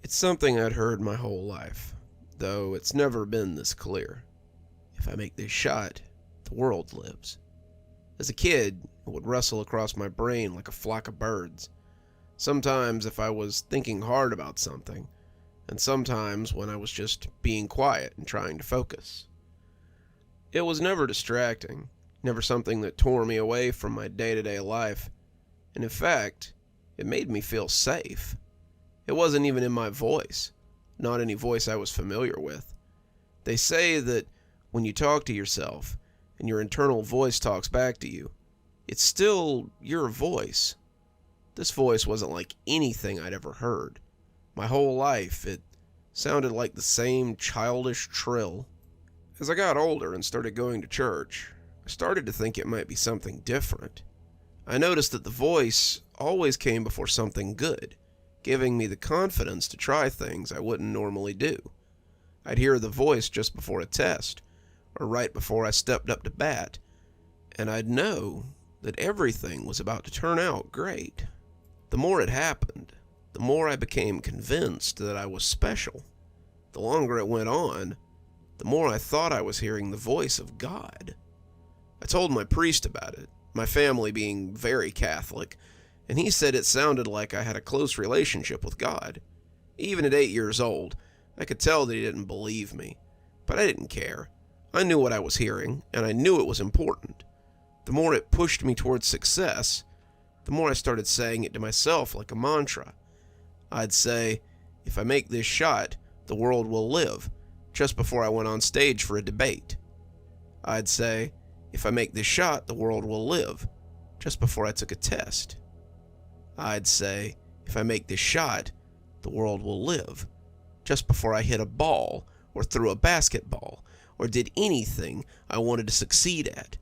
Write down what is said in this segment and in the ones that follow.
It's something I'd heard my whole life, though it's never been this clear. If I make this shot, the world lives. As a kid, it would rustle across my brain like a flock of birds. Sometimes if I was thinking hard about something, and sometimes when I was just being quiet and trying to focus. It was never distracting, never something that tore me away from my day-to-day life, and in fact, it made me feel safe. It wasn't even in my voice, not any voice I was familiar with. They say that when you talk to yourself, and your internal voice talks back to you, it's still your voice. This voice wasn't like anything I'd ever heard. My whole life, it sounded like the same childish trill. As I got older and started going to church, I started to think it might be something different. I noticed that the voice always came before something good, giving me the confidence to try things I wouldn't normally do. I'd hear the voice just before a test, or right before I stepped up to bat, and I'd know that everything was about to turn out great. The more it happened, the more I became convinced that I was special. The longer it went on, the more I thought I was hearing the voice of God. I told my priest about it, my family being very Catholic, and he said it sounded like I had a close relationship with God. Even at 8 years old, I could tell that he didn't believe me, but I didn't care. I knew what I was hearing, and I knew it was important. The more it pushed me towards success, the more I started saying it to myself like a mantra. I'd say, if I make this shot, the world will live, just before I went on stage for a debate. I'd say, if I make this shot, the world will live, just before I took a test. I'd say, if I make this shot, the world will live, just before I hit a ball, or threw a basketball, or did anything I wanted to succeed at.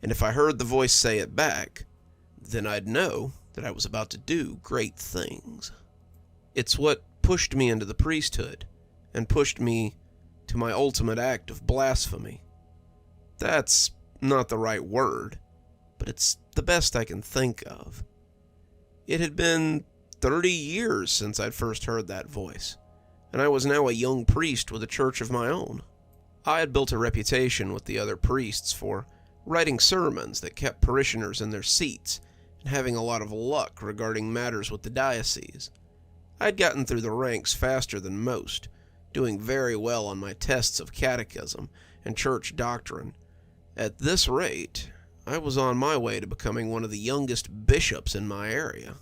And if I heard the voice say it back, then I'd know that I was about to do great things. It's what pushed me into the priesthood, and pushed me to my ultimate act of blasphemy. That's not the right word, but it's the best I can think of. It had been 30 years since I'd first heard that voice, and I was now a young priest with a church of my own. I had built a reputation with the other priests for writing sermons that kept parishioners in their seats and having a lot of luck regarding matters with the diocese. I'd gotten through the ranks faster than most, doing very well on my tests of catechism and church doctrine. At this rate, I was on my way to becoming one of the youngest bishops in my area.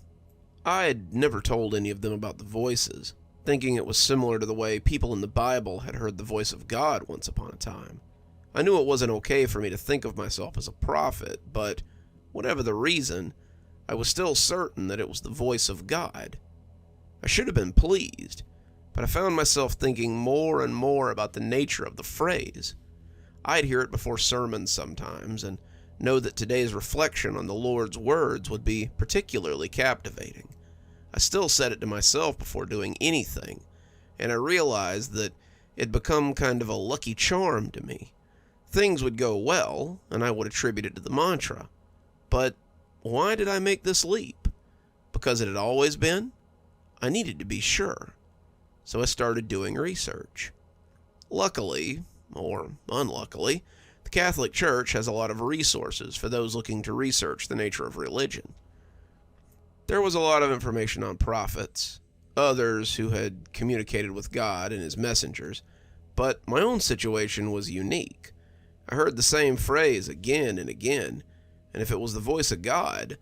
I had never told any of them about the voices, thinking it was similar to the way people in the Bible had heard the voice of God once upon a time. I knew it wasn't okay for me to think of myself as a prophet, but whatever the reason, I was still certain that it was the voice of God. I should have been pleased, but I found myself thinking more and more about the nature of the phrase. I'd hear it before sermons sometimes, and know that today's reflection on the Lord's words would be particularly captivating. I still said it to myself before doing anything, and I realized that it'd become kind of a lucky charm to me. Things would go well, and I would attribute it to the mantra. But why did I make this leap? Because it had always been? I needed to be sure. So I started doing research. Luckily, or unluckily, the Catholic Church has a lot of resources for those looking to research the nature of religion. There was a lot of information on prophets, others who had communicated with God and his messengers, but my own situation was unique. I heard the same phrase again and again, and if it was the voice of God,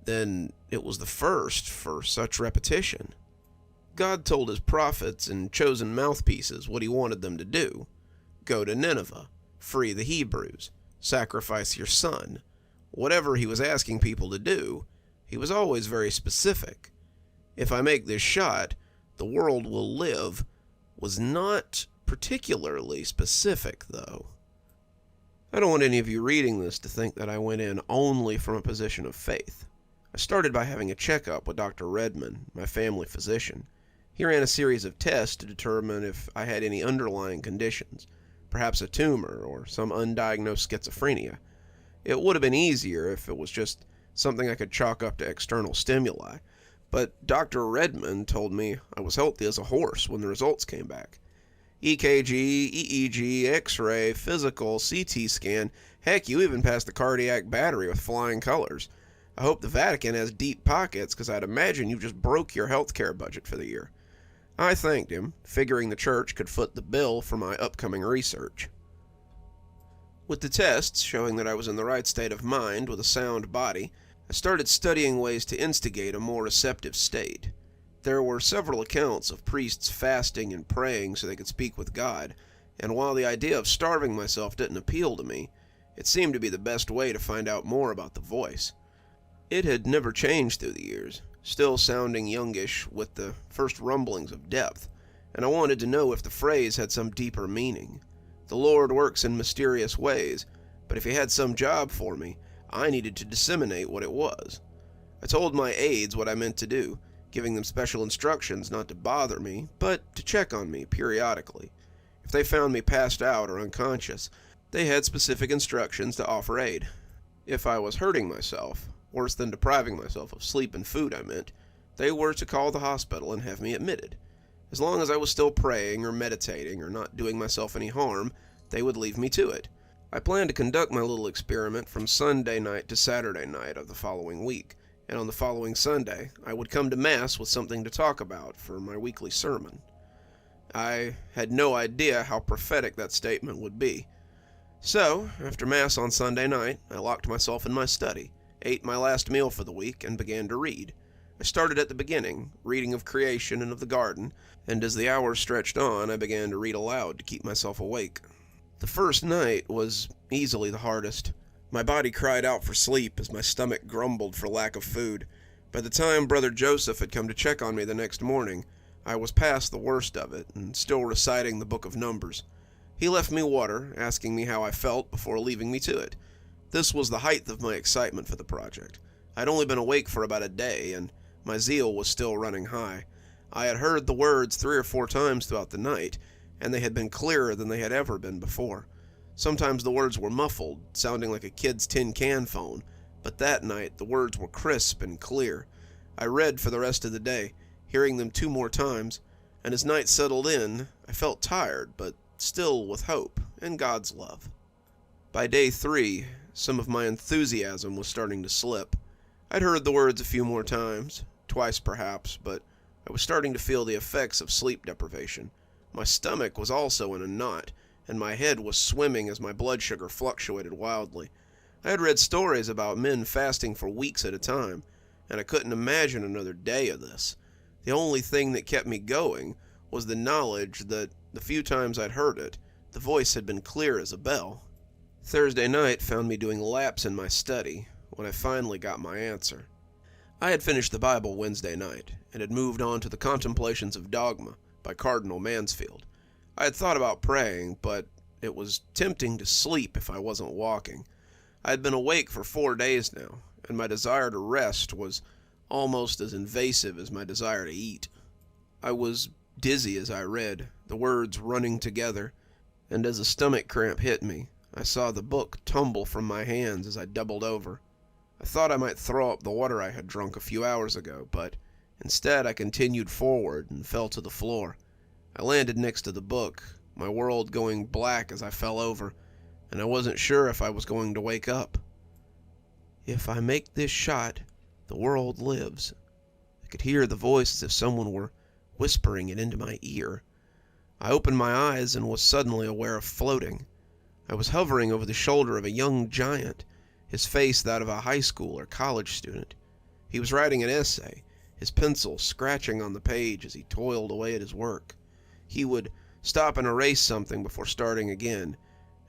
then it was the first for such repetition. God told his prophets and chosen mouthpieces what he wanted them to do. Go to Nineveh, free the Hebrews, sacrifice your son. Whatever he was asking people to do, he was always very specific. If I make this shot, the world will live was not particularly specific, though. I don't want any of you reading this to think that I went in only from a position of faith. I started by having a checkup with Dr. Redman, my family physician. He ran a series of tests to determine if I had any underlying conditions, perhaps a tumor or some undiagnosed schizophrenia. It would have been easier if it was just something I could chalk up to external stimuli, but Dr. Redmond told me I was healthy as a horse when the results came back. EKG, EEG, X-ray, physical, CT scan, heck, you even passed the cardiac battery with flying colors. I hope the Vatican has deep pockets, because I'd imagine you just broke your healthcare budget for the year. I thanked him, figuring the church could foot the bill for my upcoming research. With the tests showing that I was in the right state of mind with a sound body, I started studying ways to instigate a more receptive state. There were several accounts of priests fasting and praying so they could speak with God, and while the idea of starving myself didn't appeal to me, it seemed to be the best way to find out more about the voice. It had never changed through the years, still sounding youngish with the first rumblings of depth, and I wanted to know if the phrase had some deeper meaning. The Lord works in mysterious ways, but if he had some job for me, I needed to disseminate what it was. I told my aides what I meant to do, giving them special instructions not to bother me, but to check on me periodically. If they found me passed out or unconscious, they had specific instructions to offer aid. If I was hurting myself, worse than depriving myself of sleep and food I meant, they were to call the hospital and have me admitted. As long as I was still praying or meditating or not doing myself any harm, they would leave me to it. I planned to conduct my little experiment from Sunday night to Saturday night of the following week, and on the following Sunday, I would come to Mass with something to talk about for my weekly sermon. I had no idea how prophetic that statement would be. So, after Mass on Sunday night, I locked myself in my study, ate my last meal for the week, and began to read. I started at the beginning, reading of creation and of the garden, and as the hours stretched on, I began to read aloud to keep myself awake. The first night was easily the hardest. My body cried out for sleep as my stomach grumbled for lack of food. By the time Brother Joseph had come to check on me the next morning, I was past the worst of it and still reciting the book of Numbers. He left me water, asking me how I felt before leaving me to it. This was the height of my excitement for the project. I'd only been awake for about a day, and my zeal was still running high. I had heard the words 3 or 4 times throughout the night, and they had been clearer than they had ever been before. Sometimes the words were muffled, sounding like a kid's tin can phone, but that night the words were crisp and clear. I read for the rest of the day, hearing them 2 more times, and as night settled in, I felt tired, but still with hope and God's love. By day 3, some of my enthusiasm was starting to slip. I'd heard the words a few more times, twice perhaps, but I was starting to feel the effects of sleep deprivation. My stomach was also in a knot, and my head was swimming as my blood sugar fluctuated wildly. I had read stories about men fasting for weeks at a time, and I couldn't imagine another day of this. The only thing that kept me going was the knowledge that, the few times I'd heard it, the voice had been clear as a bell. Thursday night found me doing laps in my study when I finally got my answer. I had finished the Bible Wednesday night, and had moved on to the Contemplations of Dogma by Cardinal Mansfield. I had thought about praying, but it was tempting to sleep if I wasn't walking. I had been awake for 4 days now, and my desire to rest was almost as invasive as my desire to eat. I was dizzy as I read, the words running together, and as a stomach cramp hit me, I saw the book tumble from my hands as I doubled over. I thought I might throw up the water I had drunk a few hours ago, but instead I continued forward and fell to the floor. I landed next to the book, my world going black as I fell over, and I wasn't sure if I was going to wake up. If I make this shot, the world lives. I could hear the voice as if someone were whispering it into my ear. I opened my eyes and was suddenly aware of floating. I was hovering over the shoulder of a young giant, his face that of a high school or college student. He was writing an essay, his pencil scratching on the page as he toiled away at his work. He would stop and erase something before starting again,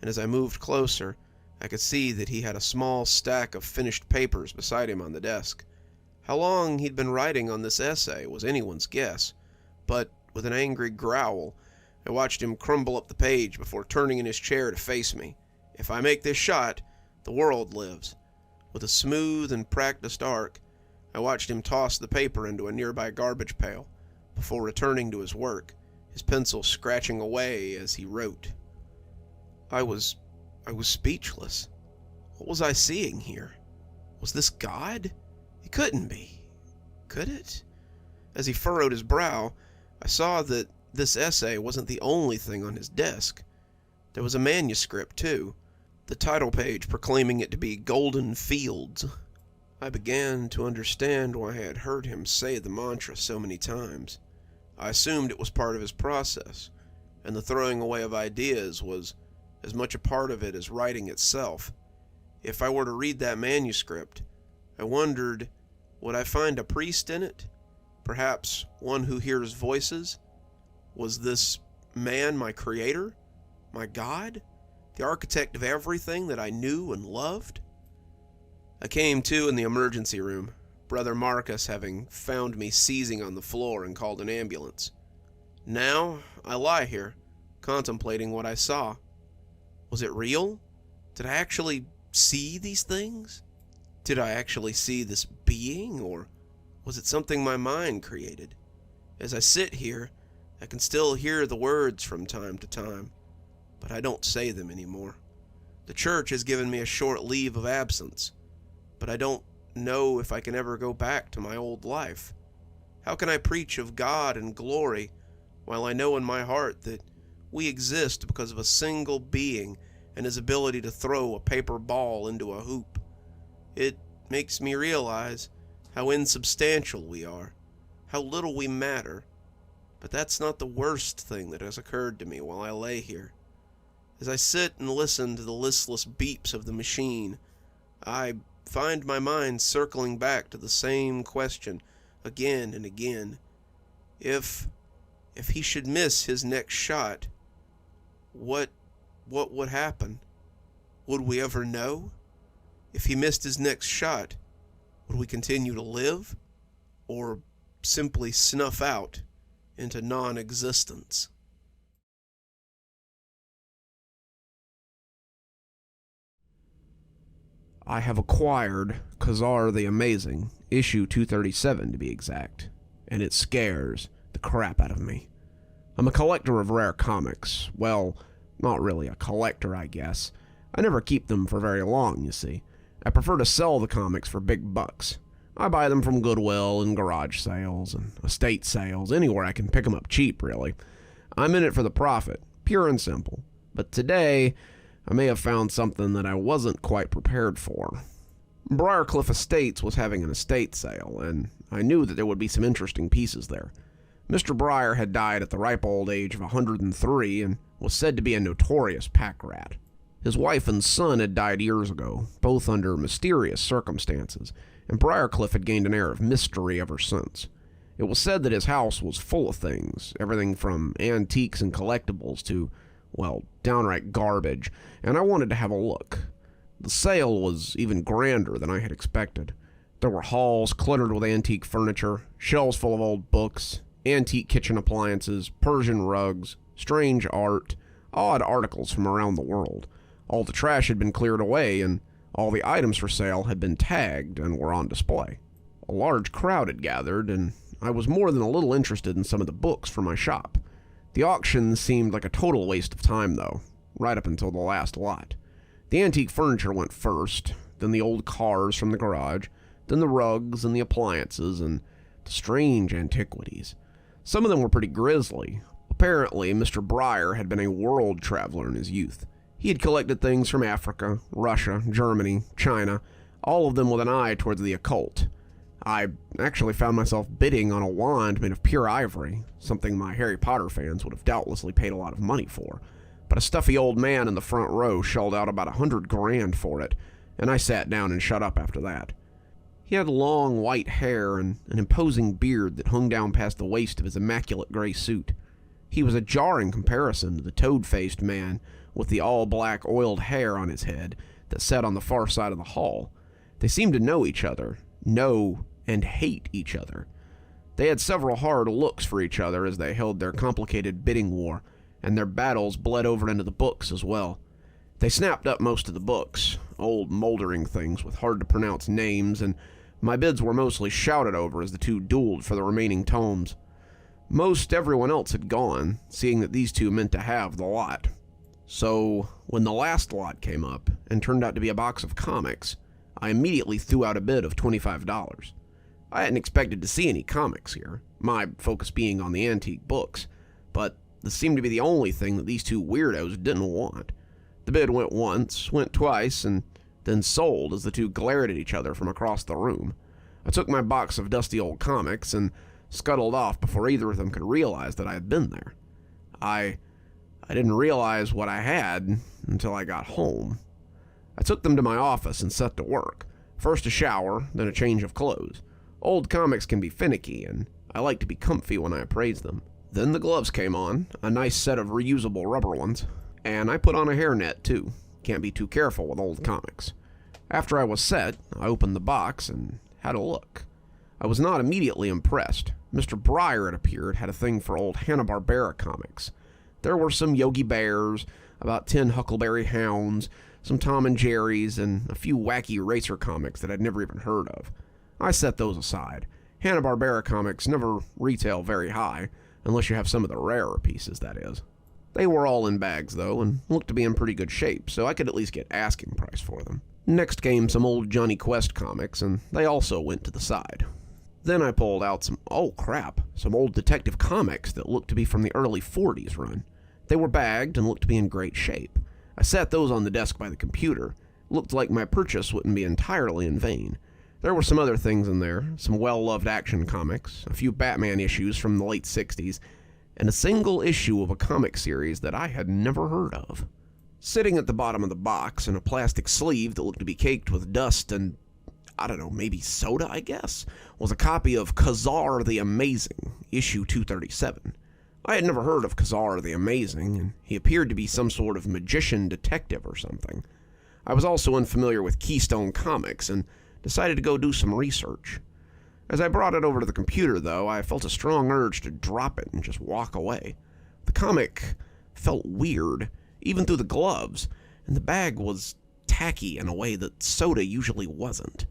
and as I moved closer, I could see that he had a small stack of finished papers beside him on the desk. How long he'd been writing on this essay was anyone's guess, but with an angry growl, I watched him crumble up the page before turning in his chair to face me. If I make this shot, the world lives. With a smooth and practiced arc, I watched him toss the paper into a nearby garbage pail before returning to his work, his pencil scratching away as he wrote. I was speechless. What was I seeing here? Was this God? It couldn't be. Could it? As he furrowed his brow, I saw that this essay wasn't the only thing on his desk. There was a manuscript, too, the title page proclaiming it to be Golden Fields. I began to understand why I had heard him say the mantra so many times. I assumed it was part of his process, and the throwing away of ideas was as much a part of it as writing itself. If I were to read that manuscript, I wondered, would I find a priest in it? Perhaps one who hears voices? Was this man my creator? My God? The architect of everything that I knew and loved? I came to in the emergency room, Brother Marcus having found me seizing on the floor and called an ambulance. Now I lie here, contemplating what I saw. Was it real? Did I actually see these things? Did I actually see this being, or was it something my mind created? As I sit here, I can still hear the words from time to time, but I don't say them anymore. The church has given me a short leave of absence, but I don't know if I can ever go back to my old life. How can I preach of God and glory while I know in my heart that we exist because of a single being and his ability to throw a paper ball into a hoop? It makes me realize how insubstantial we are, how little we matter. But that's not the worst thing that has occurred to me while I lay here. As I sit and listen to the listless beeps of the machine, I find my mind circling back to the same question again and again. If he should miss his next shot, what would happen? Would we ever know? If he missed his next shot, would we continue to live, or simply snuff out into non-existence? I have acquired Khazar the Amazing, issue 237 to be exact, and it scares the crap out of me. I'm a collector of rare comics. Well, not really a collector, I guess. I never keep them for very long, you see. I prefer to sell the comics for big bucks. I buy them from Goodwill and garage sales and estate sales, anywhere I can pick them up cheap, really. I'm in it for the profit, pure and simple. But today, I may have found something that I wasn't quite prepared for. Briarcliff Estates was having an estate sale, and I knew that there would be some interesting pieces there. Mr. Briar had died at the ripe old age of 103 and was said to be a notorious pack rat. His wife and son had died years ago, both under mysterious circumstances, and Briarcliff had gained an air of mystery ever since. It was said that his house was full of things, everything from antiques and collectibles to, well, downright garbage, and I wanted to have a look. The sale was even grander than I had expected. There were halls cluttered with antique furniture, shelves full of old books, antique kitchen appliances, Persian rugs, strange art, odd articles from around the world. All the trash had been cleared away, and all the items for sale had been tagged and were on display. A large crowd had gathered, and I was more than a little interested in some of the books for my shop. The auction seemed like a total waste of time, though, right up until the last lot. The antique furniture went first, then the old cars from the garage, then the rugs and the appliances, and the strange antiquities. Some of them were pretty grisly. Apparently, Mr. Briar had been a world traveler in his youth. He had collected things from Africa, Russia, Germany, China, all of them with an eye towards the occult. I actually found myself bidding on a wand made of pure ivory, something my Harry Potter fans would have doubtlessly paid a lot of money for. But a stuffy old man in the front row shelled out about $100,000 for it, and I sat down and shut up after that. He had long white hair and an imposing beard that hung down past the waist of his immaculate gray suit. He was a jarring comparison to the toad-faced man with the all-black oiled hair on his head that sat on the far side of the hall. They seemed to know each other, know and hate each other. They had several hard looks for each other as they held their complicated bidding war, and their battles bled over into the books as well. They snapped up most of the books, old moldering things with hard-to-pronounce names, and my bids were mostly shouted over as the two dueled for the remaining tomes. Most everyone else had gone, seeing that these two meant to have the lot. So, when the last lot came up, and turned out to be a box of comics, I immediately threw out a bid of $25. I hadn't expected to see any comics here. my focus being on the antique books, but this seemed to be the only thing that these two weirdos didn't want. The bid went once, went twice, and then sold as the two glared at each other from across the room. I took my box of dusty old comics and scuttled off before either of them could realize that I had been there. I didn't realize what I had until I got home. I took them to my office and set to work. First a shower, then a change of clothes. Old comics can be finicky, and I like to be comfy when I appraise them. Then the gloves came on, a nice set of reusable rubber ones, and I put on a hairnet too. Can't be too careful with old comics. After I was set, I opened the box and had a look. I was not immediately impressed. Mr. Breyer, it appeared, had a thing for old Hanna-Barbera comics. There were some Yogi Bears, about 10 Huckleberry Hounds, some Tom and Jerry's, and a few wacky racer comics that I'd never even heard of. I set those aside. Hanna-Barbera comics never retail very high, unless you have some of the rarer pieces, that is. They were all in bags, though, and looked to be in pretty good shape, so I could at least get asking price for them. Next came some old Johnny Quest comics, and they also went to the side. Then I pulled out some old detective comics that looked to be from the early 40s run. They were bagged and looked to be in great shape. I set those on the desk by the computer. It looked like my purchase wouldn't be entirely in vain. There were some other things in there, some well-loved action comics, a few Batman issues from the late 60s, and a single issue of a comic series that I had never heard of. Sitting at the bottom of the box in a plastic sleeve that looked to be caked with dust and, maybe soda, I guess, was a copy of Kazar the Amazing, issue 237. I had never heard of Kazar the Amazing, and he appeared to be some sort of magician detective or something. I was also unfamiliar with Keystone Comics and decided to go do some research. As I brought it over to the computer, though, I felt a strong urge to drop it and just walk away. The comic felt weird, even through the gloves, and the bag was tacky in a way that soda usually wasn't.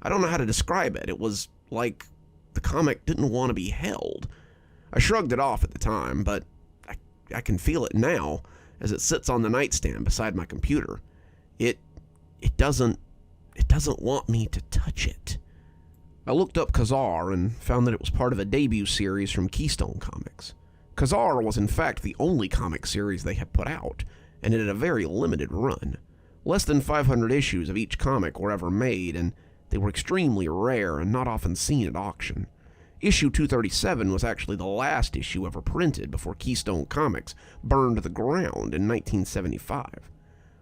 I don't know how to describe it. It was like the comic didn't want to be held. I shrugged it off at the time, but I can feel it now as it sits on the nightstand beside my computer. It doesn't want me to touch it. I looked up Kazar and found that it was part of a debut series from Keystone Comics. Kazar was in fact the only comic series they had put out, and it had a very limited run. Less than 500 issues of each comic were ever made, and they were extremely rare and not often seen at auction. Issue 237 was actually the last issue ever printed before Keystone Comics burned to the ground in 1975.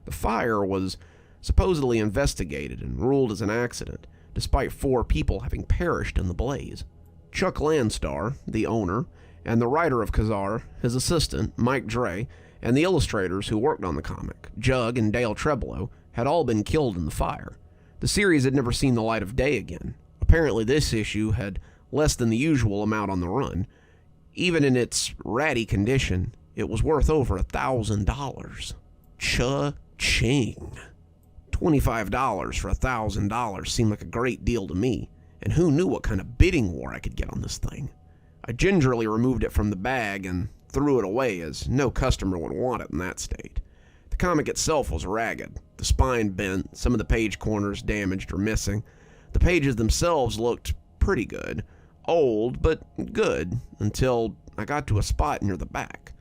The fire was supposedly investigated and ruled as an accident, despite 4 people having perished in the blaze. Chuck Landstar, the owner, and the writer of Kazar, his assistant, Mike Dre, and the illustrators who worked on the comic, Jug and Dale Trebolo, had all been killed in the fire. The series had never seen the light of day again. Apparently this issue had less than the usual amount on the run. Even in its ratty condition, it was worth over $1,000. Cha-ching. $25 for $1,000 seemed like a great deal to me, and who knew what kind of bidding war I could get on this thing. I gingerly removed it from the bag and threw it away, as no customer would want it in that state. The comic itself was ragged, the spine bent, some of the page corners damaged or missing. The pages themselves looked pretty good, old but good, until I got to a spot near the back.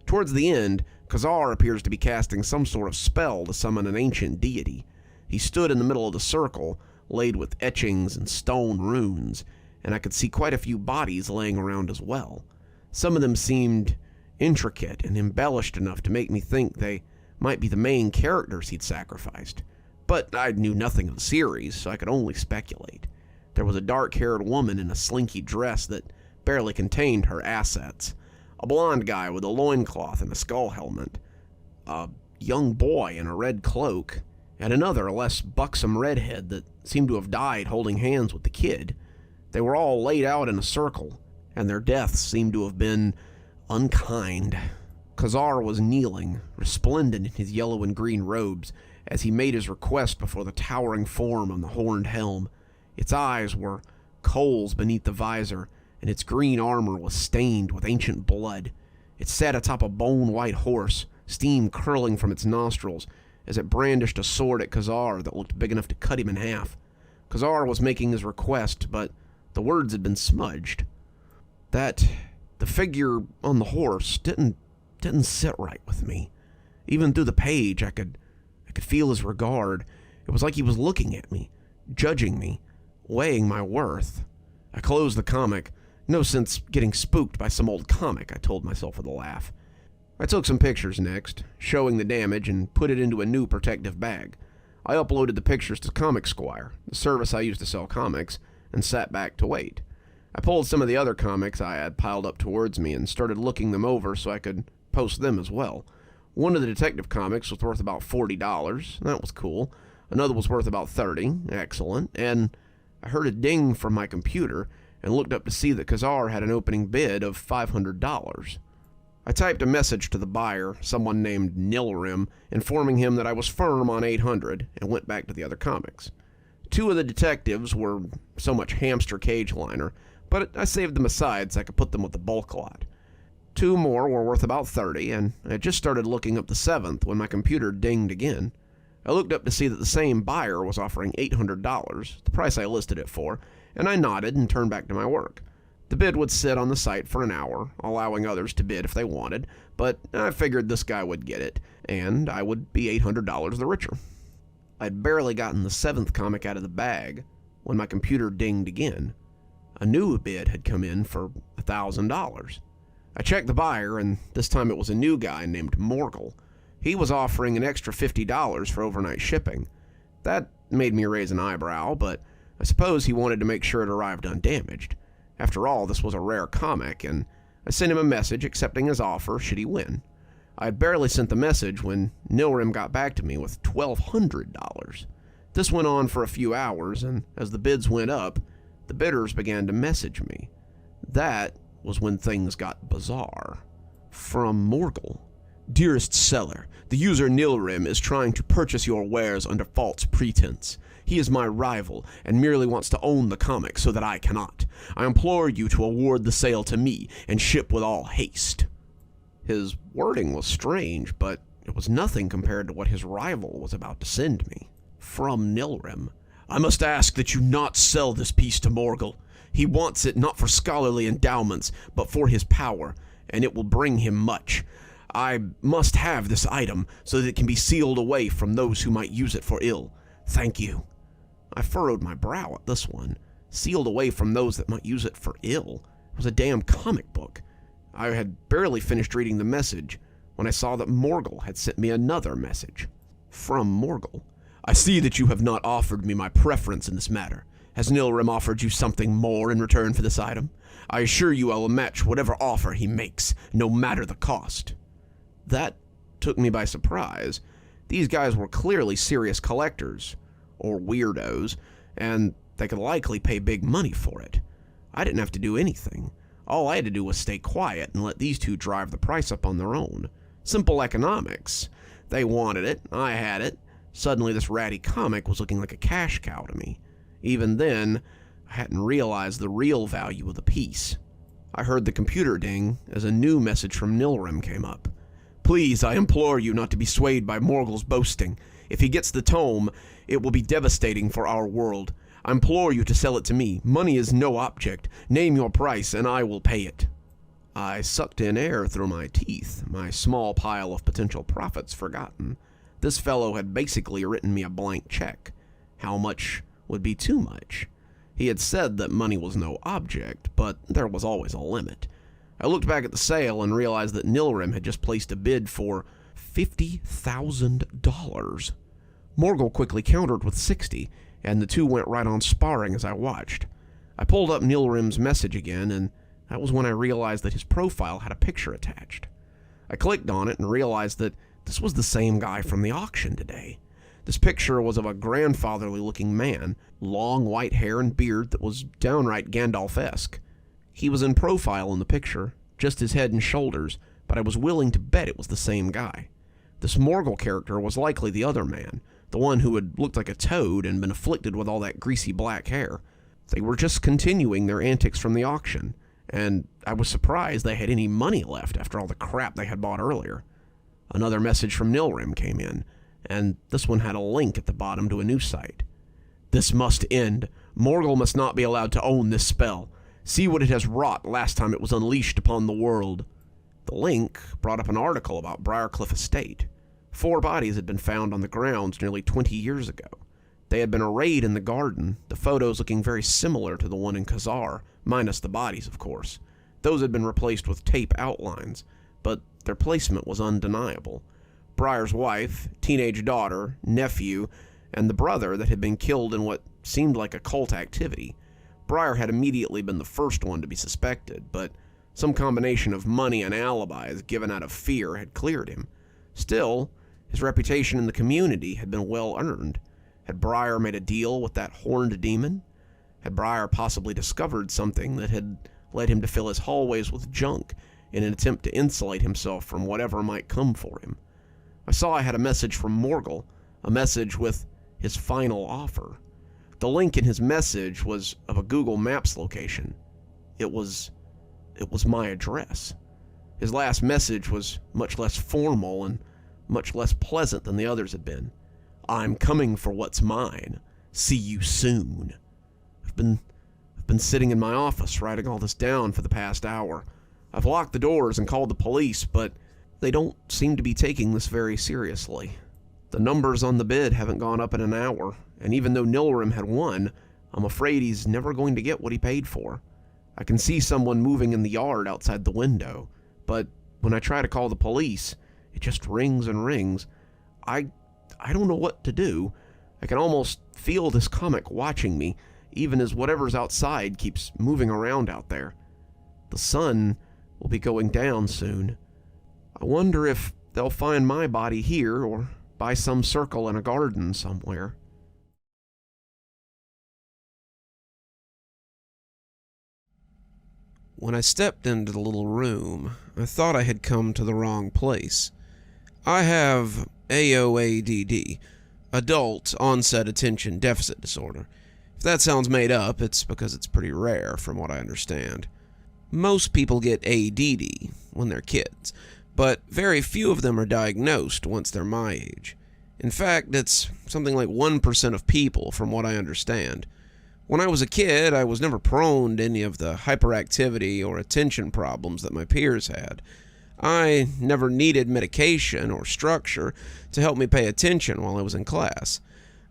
Towards the end, Kazar appears to be casting some sort of spell to summon an ancient deity. He stood in the middle of the circle, laid with etchings and stone runes, and I could see quite a few bodies laying around as well. Some of them seemed intricate and embellished enough to make me think they might be the main characters he'd sacrificed. But I knew nothing of the series, so I could only speculate. There was a dark-haired woman in a slinky dress that barely contained her assets, a blonde guy with a loincloth and a skull helmet, a young boy in a red cloak, and another, less buxom redhead that seemed to have died holding hands with the kid. They were all laid out in a circle, and their deaths seemed to have been unkind. Kazar was kneeling, resplendent in his yellow and green robes, as he made his request before the towering form on the horned helm. Its eyes were coals beneath the visor, and its green armor was stained with ancient blood. It sat atop a bone-white horse, steam curling from its nostrils, as it brandished a sword at Kazar that looked big enough to cut him in half. Kazar was making his request, but the words had been smudged. The figure on the horse didn't sit right with me. Even through the page, I could feel his regard. It was like he was looking at me, judging me, weighing my worth. I closed the comic. No sense getting spooked by some old comic, I told myself with a laugh. I took some pictures next, showing the damage, and put it into a new protective bag. I uploaded the pictures to Comic Squire, the service I use to sell comics, and sat back to wait. I pulled some of the other comics I had piled up towards me and started looking them over so I could post them as well. One of the detective comics was worth about $40. That was cool. Another was worth about $30. Excellent. And I heard a ding from my computer and looked up to see that Kazar had an opening bid of $500. I typed a message to the buyer, someone named Nilrim, informing him that I was firm on $800 and went back to the other comics. Two of the detectives were so much hamster cage liner, but I saved them aside so I could put them with the bulk lot. Two more were worth about $30, and I just started looking up the seventh when my computer dinged again. I looked up to see that the same buyer was offering $800, the price I listed it for, and I nodded and turned back to my work. The bid would sit on the site for an hour, allowing others to bid if they wanted, but I figured this guy would get it, and I would be $800 the richer. I'd barely gotten the seventh comic out of the bag when my computer dinged again. A new bid had come in for $1,000. I checked the buyer, and this time it was a new guy named Morgul. He was offering an extra $50 for overnight shipping. That made me raise an eyebrow, but I suppose he wanted to make sure it arrived undamaged. After all, this was a rare comic, and I sent him a message accepting his offer should he win. I had barely sent the message when Nilrim got back to me with $1,200. This went on for a few hours, and as the bids went up, the bidders began to message me. That was when things got bizarre. From Morgul. Dearest seller, the user Nilrim is trying to purchase your wares under false pretense. He is my rival and merely wants to own the comic so that I cannot. I implore you to award the sale to me and ship with all haste. His wording was strange, but it was nothing compared to what his rival was about to send me. From Nilrim. I must ask that you not sell this piece to Morgul. He wants it not for scholarly endowments, but for his power, and it will bring him much. I must have this item so that it can be sealed away from those who might use it for ill. Thank you. I furrowed my brow at this one. Sealed away from those that might use it for ill. It was a damn comic book. I had barely finished reading the message when I saw that Morgul had sent me another message. From Morgul. I see that you have not offered me my preference in this matter. Has Nilrim offered you something more in return for this item? I assure you I will match whatever offer he makes, no matter the cost. That took me by surprise. These guys were clearly serious collectors, or weirdos, and they could likely pay big money for it. I didn't have to do anything. All I had to do was stay quiet and let these two drive the price up on their own. Simple economics. They wanted it, I had it. Suddenly this ratty comic was looking like a cash cow to me. Even then, I hadn't realized the real value of the piece. I heard the computer ding as a new message from Nilrim came up. Please, I implore you not to be swayed by Morgul's boasting. If he gets the tome, it will be devastating for our world. I implore you to sell it to me. Money is no object. Name your price, and I will pay it. I sucked in air through my teeth, my small pile of potential profits forgotten. This fellow had basically written me a blank check. How much would be too much? He had said that money was no object, but there was always a limit. I looked back at the sale and realized that Nilrim had just placed a bid for $50,000. Morgul quickly countered with 60, and the two went right on sparring as I watched. I pulled up Nilrim's message again, and that was when I realized that his profile had a picture attached. I clicked on it and realized that this was the same guy from the auction today. This picture was of a grandfatherly-looking man, long white hair and beard that was downright Gandalf-esque. He was in profile in the picture, just his head and shoulders, but I was willing to bet it was the same guy. This Morgul character was likely the other man, the one who had looked like a toad and been afflicted with all that greasy black hair. They were just continuing their antics from the auction, and I was surprised they had any money left after all the crap they had bought earlier. Another message from Nilrim came in, and this one had a link at the bottom to a new site. This must end. Morgul must not be allowed to own this spell. See what it has wrought last time it was unleashed upon the world." The link brought up an article about Briarcliff Estate. 4 bodies had been found on the grounds nearly 20 years ago. They had been arrayed in the garden, the photos looking very similar to the one in Khazar, minus the bodies, of course. Those had been replaced with tape outlines, but their placement was undeniable. Briar's wife, teenage daughter, nephew, and the brother that had been killed in what seemed like a cult activity. Briar had immediately been the first one to be suspected, but some combination of money and alibis given out of fear had cleared him. Still, his reputation in the community had been well earned. Had Briar made a deal with that horned demon? Had Briar possibly discovered something that had led him to fill his hallways with junk in an attempt to insulate himself from whatever might come for him? I saw I had a message from Morgul, a message with his final offer. The link in his message was of a Google Maps location. It was my address. His last message was much less formal and much less pleasant than the others had been. "I'm coming for what's mine. See you soon." I've been sitting in my office writing all this down for the past hour. I've locked the doors and called the police, but they don't seem to be taking this very seriously. The numbers on the bid haven't gone up in an hour, and even though Nilrim had won, I'm afraid he's never going to get what he paid for. I can see someone moving in the yard outside the window, but when I try to call the police, it just rings and rings. I don't know what to do. I can almost feel this comic watching me, even as whatever's outside keeps moving around out there. The sun will be going down soon. I wonder if they'll find my body here or by some circle in a garden somewhere. When I stepped into the little room, I thought I had come to the wrong place. I have AOADD, Adult Onset Attention Deficit Disorder. If that sounds made up, it's because it's pretty rare, from what I understand. Most people get ADD when they're kids, but very few of them are diagnosed once they're my age. In fact, it's something like 1% of people, from what I understand. When I was a kid, I was never prone to any of the hyperactivity or attention problems that my peers had. I never needed medication or structure to help me pay attention while I was in class.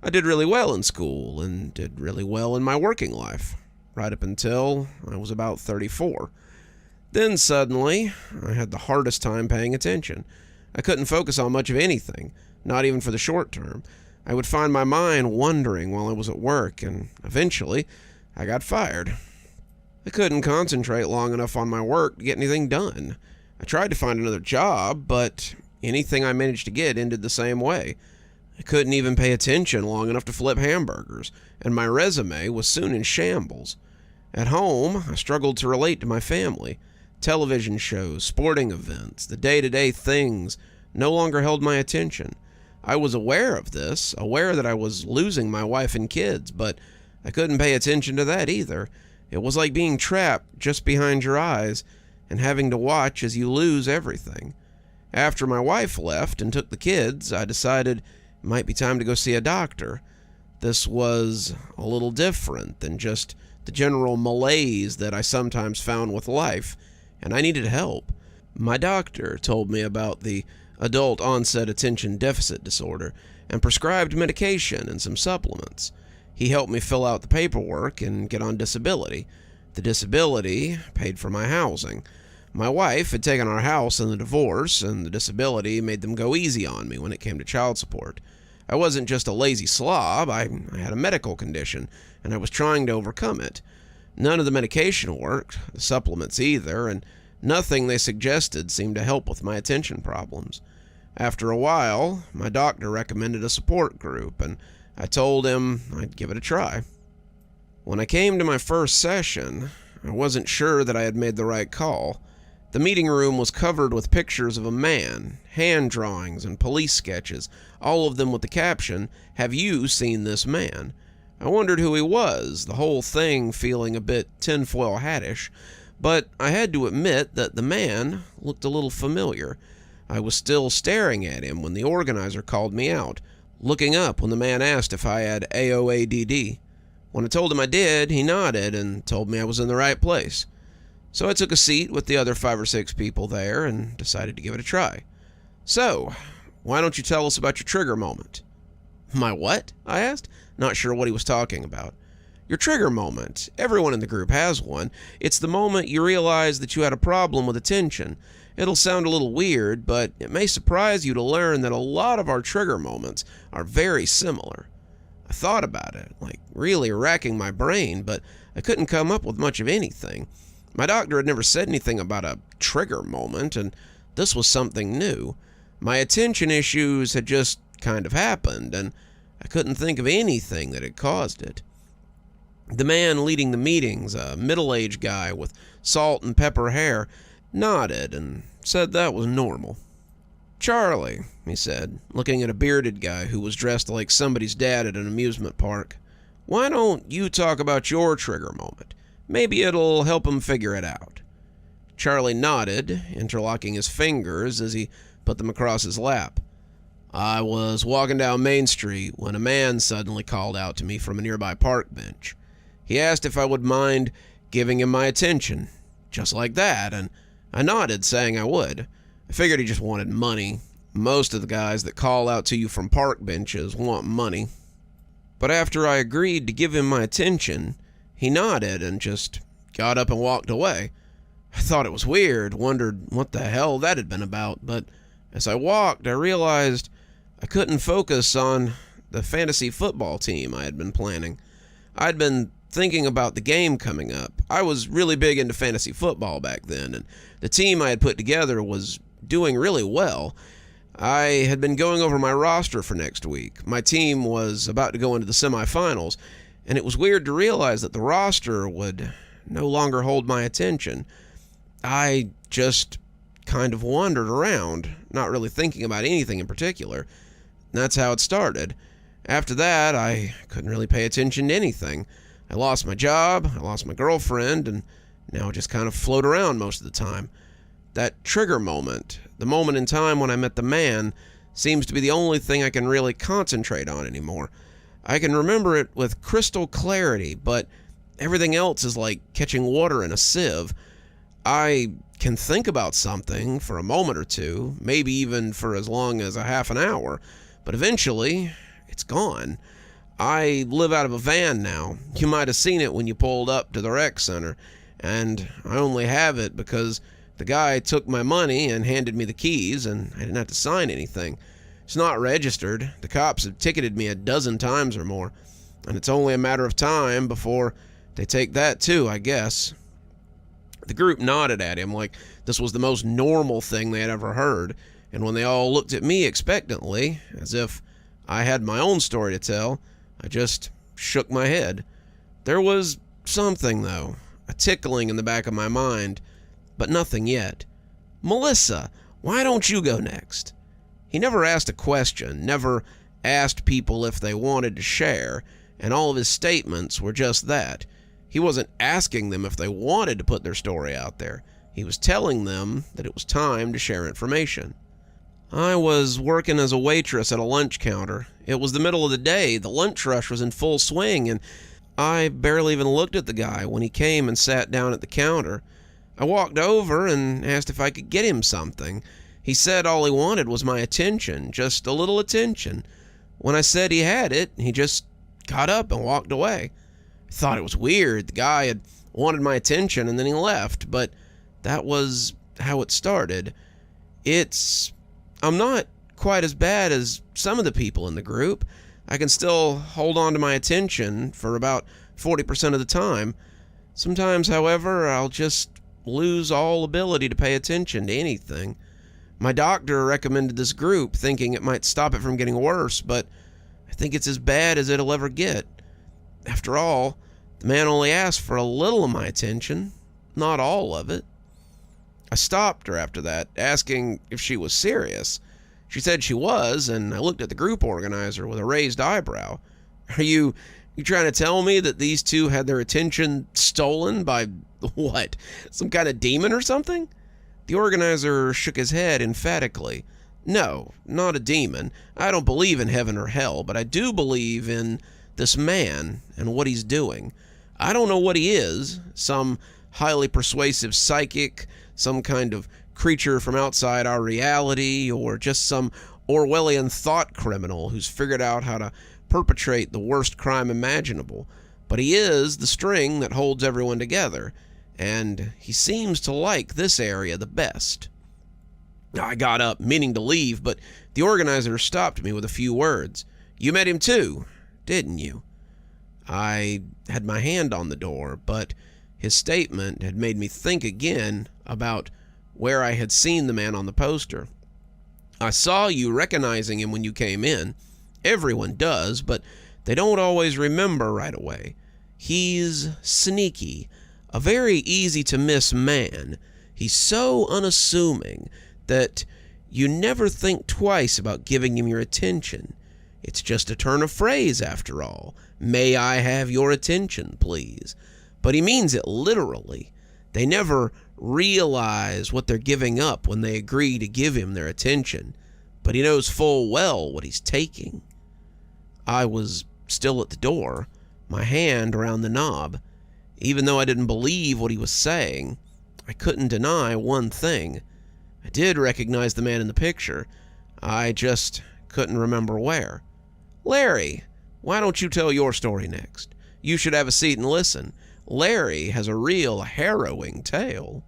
I did really well in school and did really well in my working life, right up until I was about 34. Then suddenly, I had the hardest time paying attention. I couldn't focus on much of anything, not even for the short term. I would find my mind wandering while I was at work, and eventually, I got fired. I couldn't concentrate long enough on my work to get anything done. I tried to find another job, but anything I managed to get ended the same way. I couldn't even pay attention long enough to flip hamburgers, and my resume was soon in shambles. At home, I struggled to relate to my family. Television shows, sporting events, the day-to-day things no longer held my attention. I was aware of this, aware that I was losing my wife and kids, but I couldn't pay attention to that either. It was like being trapped just behind your eyes and having to watch as you lose everything. After my wife left and took the kids, I decided it might be time to go see a doctor. This was a little different than just the general malaise that I sometimes found with life, and I needed help. My doctor told me about the Adult Onset Attention Deficit Disorder and prescribed medication and some supplements. He helped me fill out the paperwork and get on disability. The disability paid for my housing. My wife had taken our house in the divorce, and the disability made them go easy on me when it came to child support. I wasn't just a lazy slob, I had a medical condition, and I was trying to overcome it. None of the medication worked, the supplements either, and nothing they suggested seemed to help with my attention problems. After a while, my doctor recommended a support group, and I told him I'd give it a try. When I came to my first session, I wasn't sure that I had made the right call. The meeting room was covered with pictures of a man, hand drawings, and police sketches, all of them with the caption, "Have you seen this man?" I wondered who he was, the whole thing feeling a bit tinfoil hattish, but I had to admit that the man looked a little familiar. I was still staring at him when the organizer called me out, looking up when the man asked if I had AOADD. When I told him I did, he nodded and told me I was in the right place. So I took a seat with the other 5 or 6 people there and decided to give it a try. So, why don't you tell us about your trigger moment? My what? I asked, not sure what he was talking about. Your trigger moment. Everyone in the group has one. It's the moment you realize that you had a problem with attention. It'll sound a little weird, but it may surprise you to learn that a lot of our trigger moments are very similar. I thought about it, like really racking my brain, but I couldn't come up with much of anything. My doctor had never said anything about a trigger moment, and this was something new. My attention issues had just kind of happened, and I couldn't think of anything that had caused it. The man leading the meetings, a middle-aged guy with salt and pepper hair, nodded and said that was normal. Charlie, he said, looking at a bearded guy who was dressed like somebody's dad at an amusement park, why don't you talk about your trigger moment? Maybe it'll help him figure it out. Charlie nodded, interlocking his fingers as he put them across his lap. I was walking down Main Street when a man suddenly called out to me from a nearby park bench. He asked if I would mind giving him my attention, just like that, and I nodded, saying I would. I figured he just wanted money. Most of the guys that call out to you from park benches want money. But after I agreed to give him my attention, he nodded and just got up and walked away. I thought it was weird, wondered what the hell that had been about, but as I walked, I realized I couldn't focus on the fantasy football team I had been planning. I'd been thinking about the game coming up. I was really big into fantasy football back then, and the team I had put together was doing really well. I had been going over my roster for next week. My team was about to go into the semifinals, and it was weird to realize that the roster would no longer hold my attention. I just kind of wandered around, not really thinking about anything in particular. That's how it started. After that, I couldn't really pay attention to anything. I lost my job, I lost my girlfriend, and now I just kind of float around most of the time. That trigger moment, the moment in time when I met the man, seems to be the only thing I can really concentrate on anymore. I can remember it with crystal clarity, but everything else is like catching water in a sieve. I can think about something for a moment or two, maybe even for as long as a half an hour, but eventually, it's gone. I live out of a van now. You might have seen it when you pulled up to the rec center, and I only have it because the guy took my money and handed me the keys, and I didn't have to sign anything. It's not registered. The cops have ticketed me 12 times or more, and it's only a matter of time before they take that too, I guess. The group nodded at him like this was the most normal thing they had ever heard, and when they all looked at me expectantly, as if I had my own story to tell, I just shook my head. There was something, though, a tickling in the back of my mind, but nothing yet. Melissa, why don't you go next? He never asked a question, never asked people if they wanted to share, and all of his statements were just that. He wasn't asking them if they wanted to put their story out there. He was telling them that it was time to share information. I was working as a waitress at a lunch counter. It was the middle of the day, the lunch rush was in full swing, and I barely even looked at the guy when he came and sat down at the counter. I walked over and asked if I could get him something. He said all he wanted was my attention, just a little attention. When I said he had it, he just got up and walked away. I thought it was weird. The guy had wanted my attention and then he left, but that was how it started. I'm not quite as bad as some of the people in the group. I can still hold on to my attention for about 40% of the time. Sometimes, however, I'll just lose all ability to pay attention to anything. My doctor recommended this group, thinking it might stop it from getting worse, but I think it's as bad as it'll ever get. After all, the man only asked for a little of my attention, not all of it. I stopped her after that, asking if she was serious. She said she was, and I looked at the group organizer with a raised eyebrow. Are you trying to tell me that these two had their attention stolen by, what, some kind of demon or something? The organizer shook his head emphatically. No, not a demon. I don't believe in heaven or hell, but I do believe in this man and what he's doing. I don't know what he is, some highly persuasive psychic, some kind of creature from outside our reality, or just some Orwellian thought criminal who's figured out how to perpetrate the worst crime imaginable. But he is the string that holds everyone together, and he seems to like this area the best. I got up, meaning to leave, but the organizer stopped me with a few words. "You met him too, didn't you?" I had my hand on the door, but his statement had made me think again about where I had seen the man on the poster. "I saw you recognizing him when you came in. Everyone does, but they don't always remember right away. He's sneaky, a very easy-to-miss man. He's so unassuming that you never think twice about giving him your attention. It's just a turn of phrase, after all. 'May I have your attention, please?' But he means it literally. They never realize what they're giving up when they agree to give him their attention, but he knows full well what he's taking." I was still at the door, my hand around the knob. Even though I didn't believe what he was saying, I couldn't deny one thing. I did recognize the man in the picture. I just couldn't remember where. "Larry, why don't you tell your story next? You should have a seat and listen. Larry has a real harrowing tale."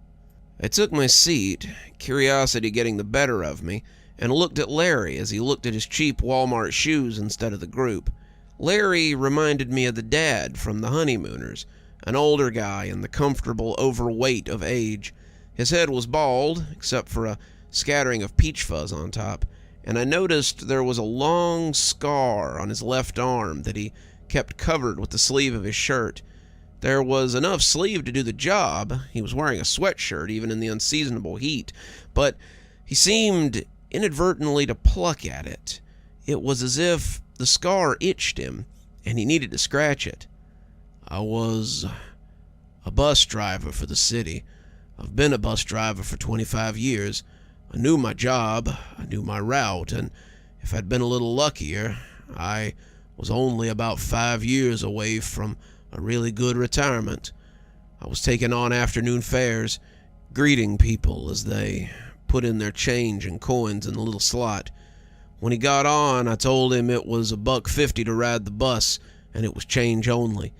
I took my seat, curiosity getting the better of me, and looked at Larry as he looked at his cheap Walmart shoes instead of the group. Larry reminded me of the dad from The Honeymooners, an older guy in the comfortable overweight of age. His head was bald, except for a scattering of peach fuzz on top, and I noticed there was a long scar on his left arm that he kept covered with the sleeve of his shirt. There was enough sleeve to do the job. He was wearing a sweatshirt even in the unseasonable heat, but he seemed inadvertently to pluck at it. It was as if the scar itched him, and he needed to scratch it. "I was a bus driver for the city. I've been a bus driver for 25 years. I knew my job, I knew my route, and if I'd been a little luckier, I was only about 5 years away from a really good retirement. I was taking on afternoon fares, greeting people as they put in their change and coins in the little slot. When he got on, I told him it was $1.50 to ride the bus, and it was change only.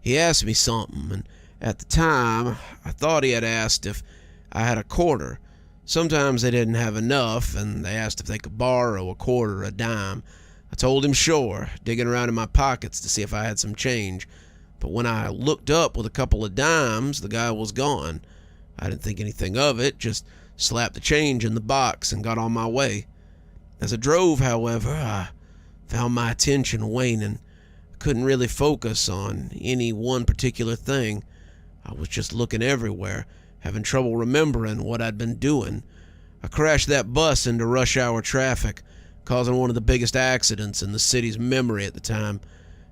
He asked me something, and at the time, I thought he had asked if I had a quarter. Sometimes they didn't have enough, and they asked if they could borrow a quarter or a dime. I told him sure, digging around in my pockets to see if I had some change. But when I looked up with a couple of dimes, the guy was gone. I didn't think anything of it, just slapped the change in the box and got on my way. As I drove, however, I found my attention waning. I couldn't really focus on any one particular thing. I was just looking everywhere, having trouble remembering what I'd been doing. I crashed that bus into rush hour traffic, causing one of the biggest accidents in the city's memory at the time.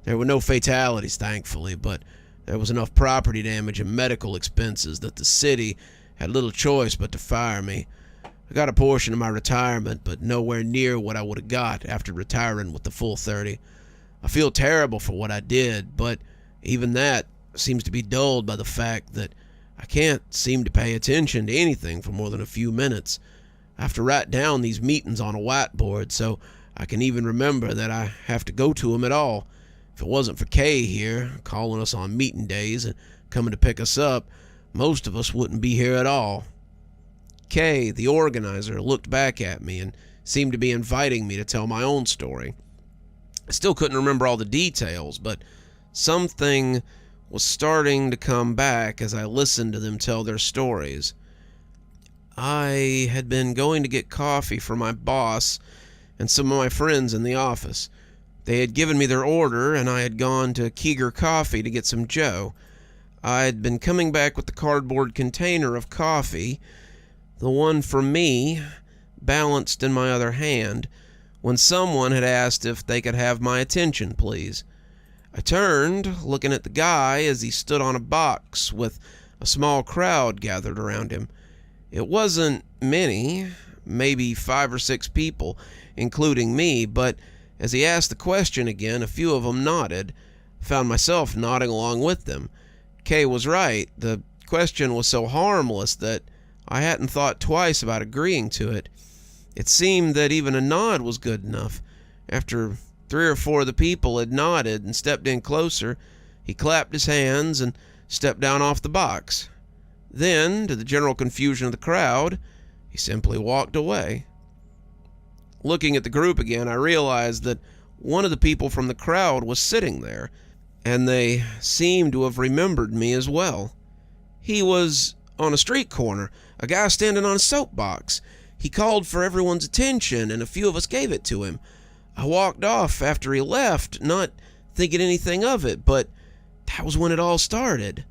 There were no fatalities, thankfully, but there was enough property damage and medical expenses that the city had little choice but to fire me. I got a portion of my retirement, but nowhere near what I would have got after retiring with the full 30. I feel terrible for what I did, but even that seems to be dulled by the fact that I can't seem to pay attention to anything for more than a few minutes. I have to write down these meetings on a whiteboard so I can even remember that I have to go to them at all. If it wasn't for Kay here, calling us on meeting days and coming to pick us up, most of us wouldn't be here at all. Kay, the organizer, looked back at me and seemed to be inviting me to tell my own story. I still couldn't remember all the details, but something was starting to come back as I listened to them tell their stories. I had been going to get coffee for my boss and some of my friends in the office. They had given me their order, and I had gone to Keeger Coffee to get some Joe. I had been coming back with the cardboard container of coffee, the one for me, balanced in my other hand, when someone had asked if they could have my attention, please. I turned, looking at the guy as he stood on a box with a small crowd gathered around him. It wasn't many, maybe 5 or 6 people, including me, but as he asked the question again, a few of them nodded, Found myself nodding along with them. Kay was right. The question was so harmless that I hadn't thought twice about agreeing to it. It seemed that even a nod was good enough. After 3 or 4 of the people had nodded and stepped in closer, he clapped his hands and stepped down off the box. Then, to the general confusion of the crowd, he simply walked away. Looking at the group again, I realized that one of the people from the crowd was sitting there, and they seemed to have remembered me as well. He was on a street corner, a guy standing on a soapbox. He called for everyone's attention, and a few of us gave it to him. I walked off after he left, not thinking anything of it, but that was when it all started.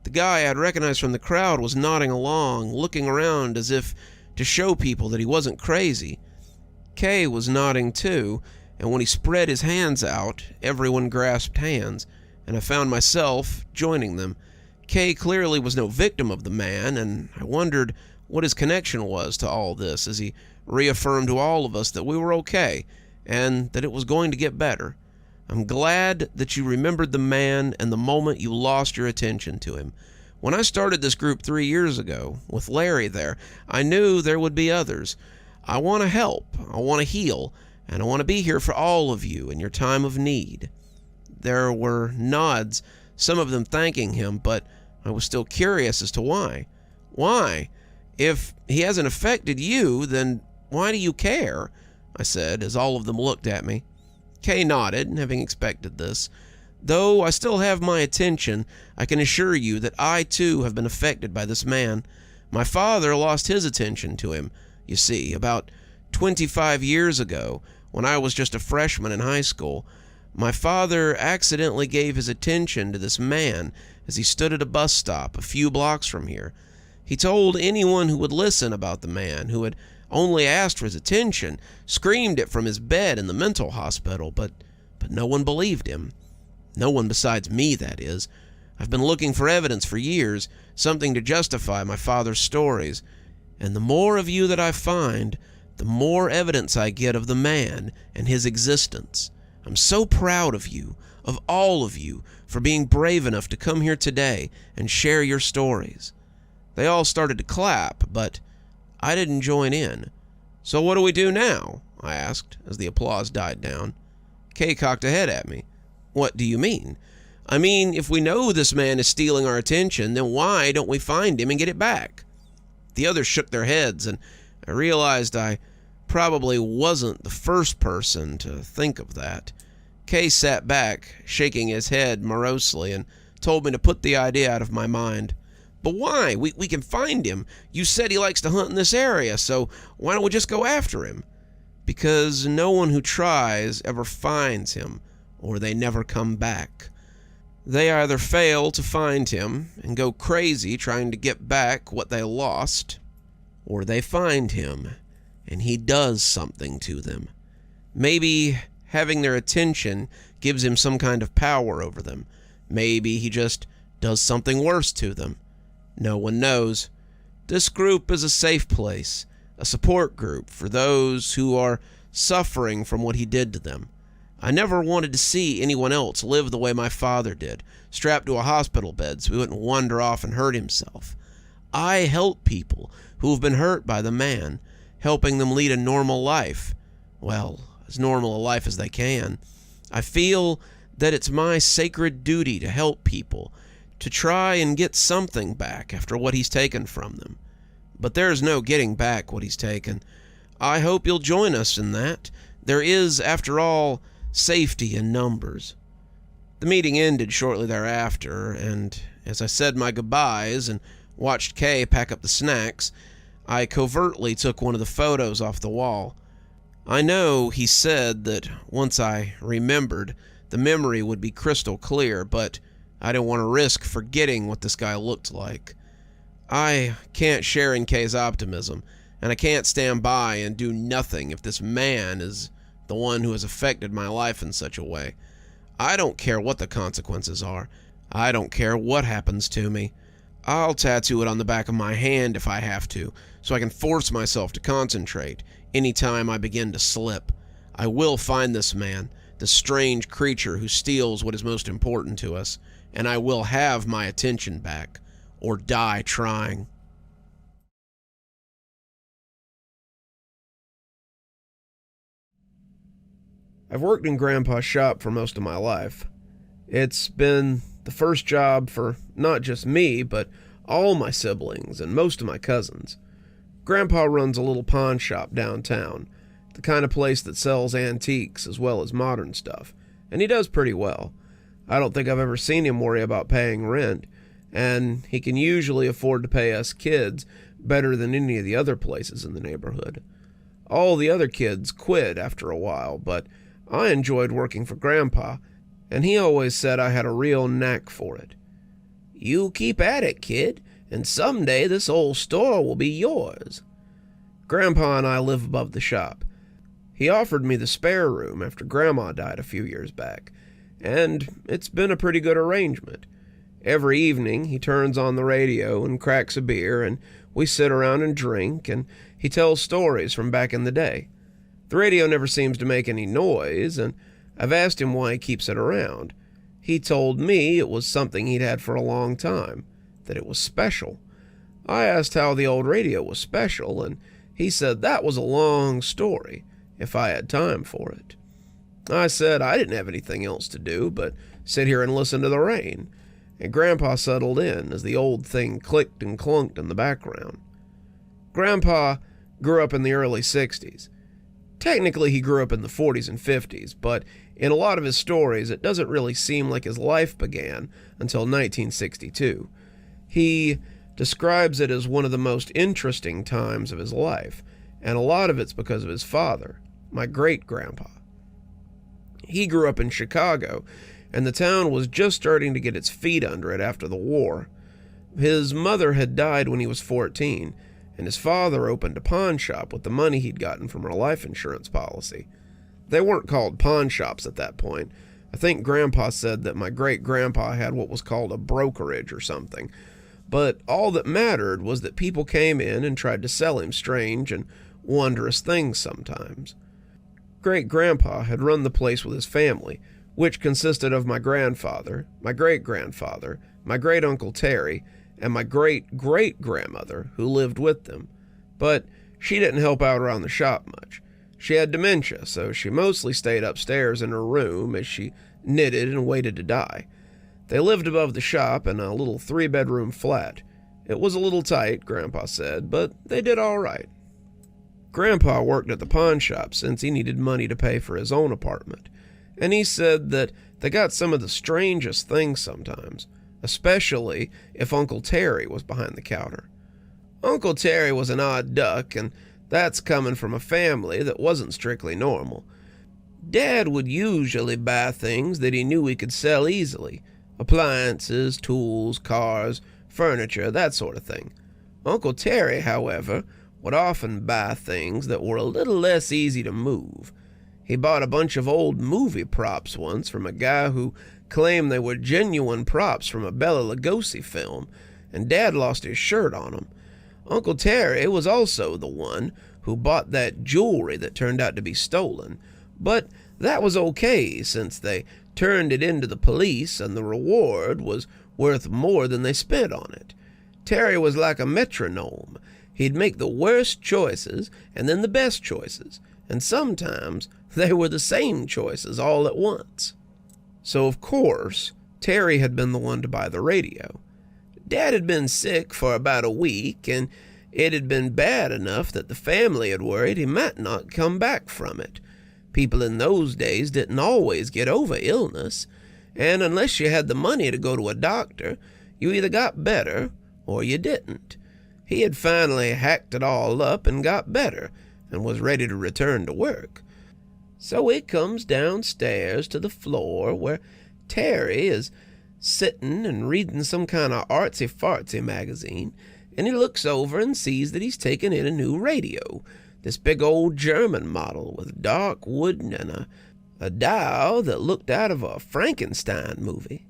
The guy I'd recognized from the crowd was nodding along, looking around as if to show people that he wasn't crazy. Kay was nodding too, and when he spread his hands out, everyone grasped hands, and I found myself joining them. Kay clearly was no victim of the man, and I wondered what his connection was to all this as he reaffirmed to all of us that we were okay, and that it was going to get better. I'm glad that you remembered the man and the moment you lost your attention to him. When I started this group 3 years ago, with Larry there, I knew there would be others. I want to help, I want to heal, and I want to be here for all of you in your time of need. There were nods, some of them thanking him, but I was still curious as to why. Why? If he hasn't affected you, then why do you care? I said, as all of them looked at me. Kay nodded, having expected this. Though I still have my attention, I can assure you that I too have been affected by this man. My father lost his attention to him, you see, about 25 years ago, when I was just a freshman in high school. My father accidentally gave his attention to this man as he stood at a bus stop a few blocks from here. He told anyone who would listen about the man, who had only asked for his attention, screamed it from his bed in the mental hospital, but no one believed him. No one besides me, that is. I've been looking for evidence for years, something to justify my father's stories, and the more of you that I find, the more evidence I get of the man and his existence. I'm so proud of you, of all of you, for being brave enough to come here today and share your stories. They all started to clap, but I didn't join in. So what do we do now? I asked, as the applause died down. Kay cocked a head at me. What do you mean? I mean, if we know this man is stealing our attention, then why don't we find him and get it back? The others shook their heads, and I realized I probably wasn't the first person to think of that. Kay sat back, shaking his head morosely, and told me to put the idea out of my mind. But why? We can find him. You said he likes to hunt in this area, so why don't we just go after him? Because no one who tries ever finds him, or they never come back. They either fail to find him and go crazy trying to get back what they lost, or they find him and he does something to them. Maybe having their attention gives him some kind of power over them. Maybe he just does something worse to them. No one knows. This group is a safe place, a support group for those who are suffering from what he did to them. I never wanted to see anyone else live the way my father did, strapped to a hospital bed so he wouldn't wander off and hurt himself. I help people who have been hurt by the man, helping them lead a normal life. Well, as normal a life as they can. I feel that it's my sacred duty to help people, to try and get something back after what he's taken from them. But there's no getting back what he's taken. I hope you'll join us in that. There is, after all, safety in numbers. The meeting ended shortly thereafter, and as I said my goodbyes and watched Kay pack up the snacks, I covertly took one of the photos off the wall. I know he said that once I remembered, the memory would be crystal clear, but I didn't want to risk forgetting what this guy looked like. I can't share in Kay's optimism, and I can't stand by and do nothing if this man is the one who has affected my life in such a way. I don't care what the consequences are. I don't care what happens to me. I'll tattoo it on the back of my hand if I have to, so I can force myself to concentrate anytime I begin to slip. I will find this man. the strange creature who steals what is most important to us, and I will have my attention back, or die trying. I've worked in Grandpa's shop for most of my life. It's been the first job for not just me, but all my siblings and most of my cousins. Grandpa runs a little pawn shop downtown, the kind of place that sells antiques as well as modern stuff, and he does pretty well. I don't think I've ever seen him worry about paying rent, and he can usually afford to pay us kids better than any of the other places in the neighborhood. All the other kids quit after a while, but I enjoyed working for Grandpa, and he always said I had a real knack for it. "You keep at it, kid, and someday this old store will be yours." Grandpa and I live above the shop. He offered me the spare room after Grandma died a few years back, and it's been a pretty good arrangement. Every evening he turns on the radio and cracks a beer, and we sit around and drink, and he tells stories from back in the day. The radio never seems to make any noise, and I've asked him why he keeps it around. He told me it was something he'd had for a long time, that it was special. I asked how the old radio was special, and he said that was a long story, if I had time for it. I said I didn't have anything else to do but sit here and listen to the rain, and Grandpa settled in as the old thing clicked and clunked in the background. Grandpa grew up in the early 60s. Technically, he grew up in the 40s and 50s, but in a lot of his stories, it doesn't really seem like his life began until 1962. He describes it as one of the most interesting times of his life, and a lot of it's because of his father, my great-grandpa. He grew up in Chicago, and the town was just starting to get its feet under it after the war. His mother had died when he was 14, and his father opened a pawn shop with the money he'd gotten from her life insurance policy. They weren't called pawn shops at that point. I think Grandpa said that my great-grandpa had what was called a brokerage or something. But all that mattered was that people came in and tried to sell him strange and wondrous things sometimes. Great-grandpa had run the place with his family, which consisted of my grandfather, my great-grandfather, my great-uncle Terry, and my great-great-grandmother who lived with them. But she didn't help out around the shop much. She had dementia, so she mostly stayed upstairs in her room as she knitted and waited to die. They lived above the shop in a little 3-bedroom flat. It was a little tight, Grandpa said, but they did all right. Grandpa worked at the pawn shop since he needed money to pay for his own apartment, and he said that they got some of the strangest things sometimes, especially if Uncle Terry was behind the counter. Uncle Terry was an odd duck, and that's coming from a family that wasn't strictly normal. Dad would usually buy things that he knew he could sell easily, appliances, tools, cars, furniture, that sort of thing. Uncle Terry, however, would often buy things that were a little less easy to move. He bought a bunch of old movie props once from a guy who claimed they were genuine props from a Bela Lugosi film, and Dad lost his shirt on them. Uncle Terry was also the one who bought that jewelry that turned out to be stolen, but that was okay since they turned it into the police and the reward was worth more than they spent on it. Terry was like a metronome. He'd make the worst choices and then the best choices, and sometimes they were the same choices all at once. So, of course, Terry had been the one to buy the radio. Dad had been sick for about a week, and it had been bad enough that the family had worried he might not come back from it. People in those days didn't always get over illness, and unless you had the money to go to a doctor, you either got better or you didn't. He had finally hacked it all up and got better, and was ready to return to work. So he comes downstairs to the floor where Terry is sitting and reading some kind of artsy-fartsy magazine, and he looks over and sees that he's taken in a new radio, this big old German model with dark wood and a dial that looked out of a Frankenstein movie.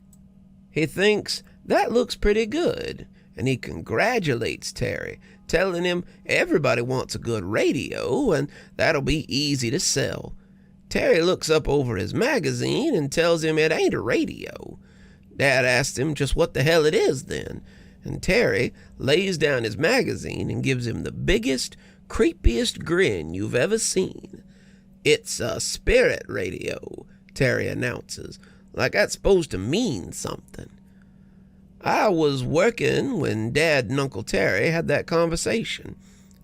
He thinks that looks pretty good, and he congratulates Terry, telling him everybody wants a good radio and that'll be easy to sell. Terry looks up over his magazine and tells him it ain't a radio. Dad asks him just what the hell it is then, and Terry lays down his magazine and gives him the biggest, creepiest grin you've ever seen. "It's a spirit radio," Terry announces, like that's supposed to mean something. I was working when Dad and Uncle Terry had that conversation,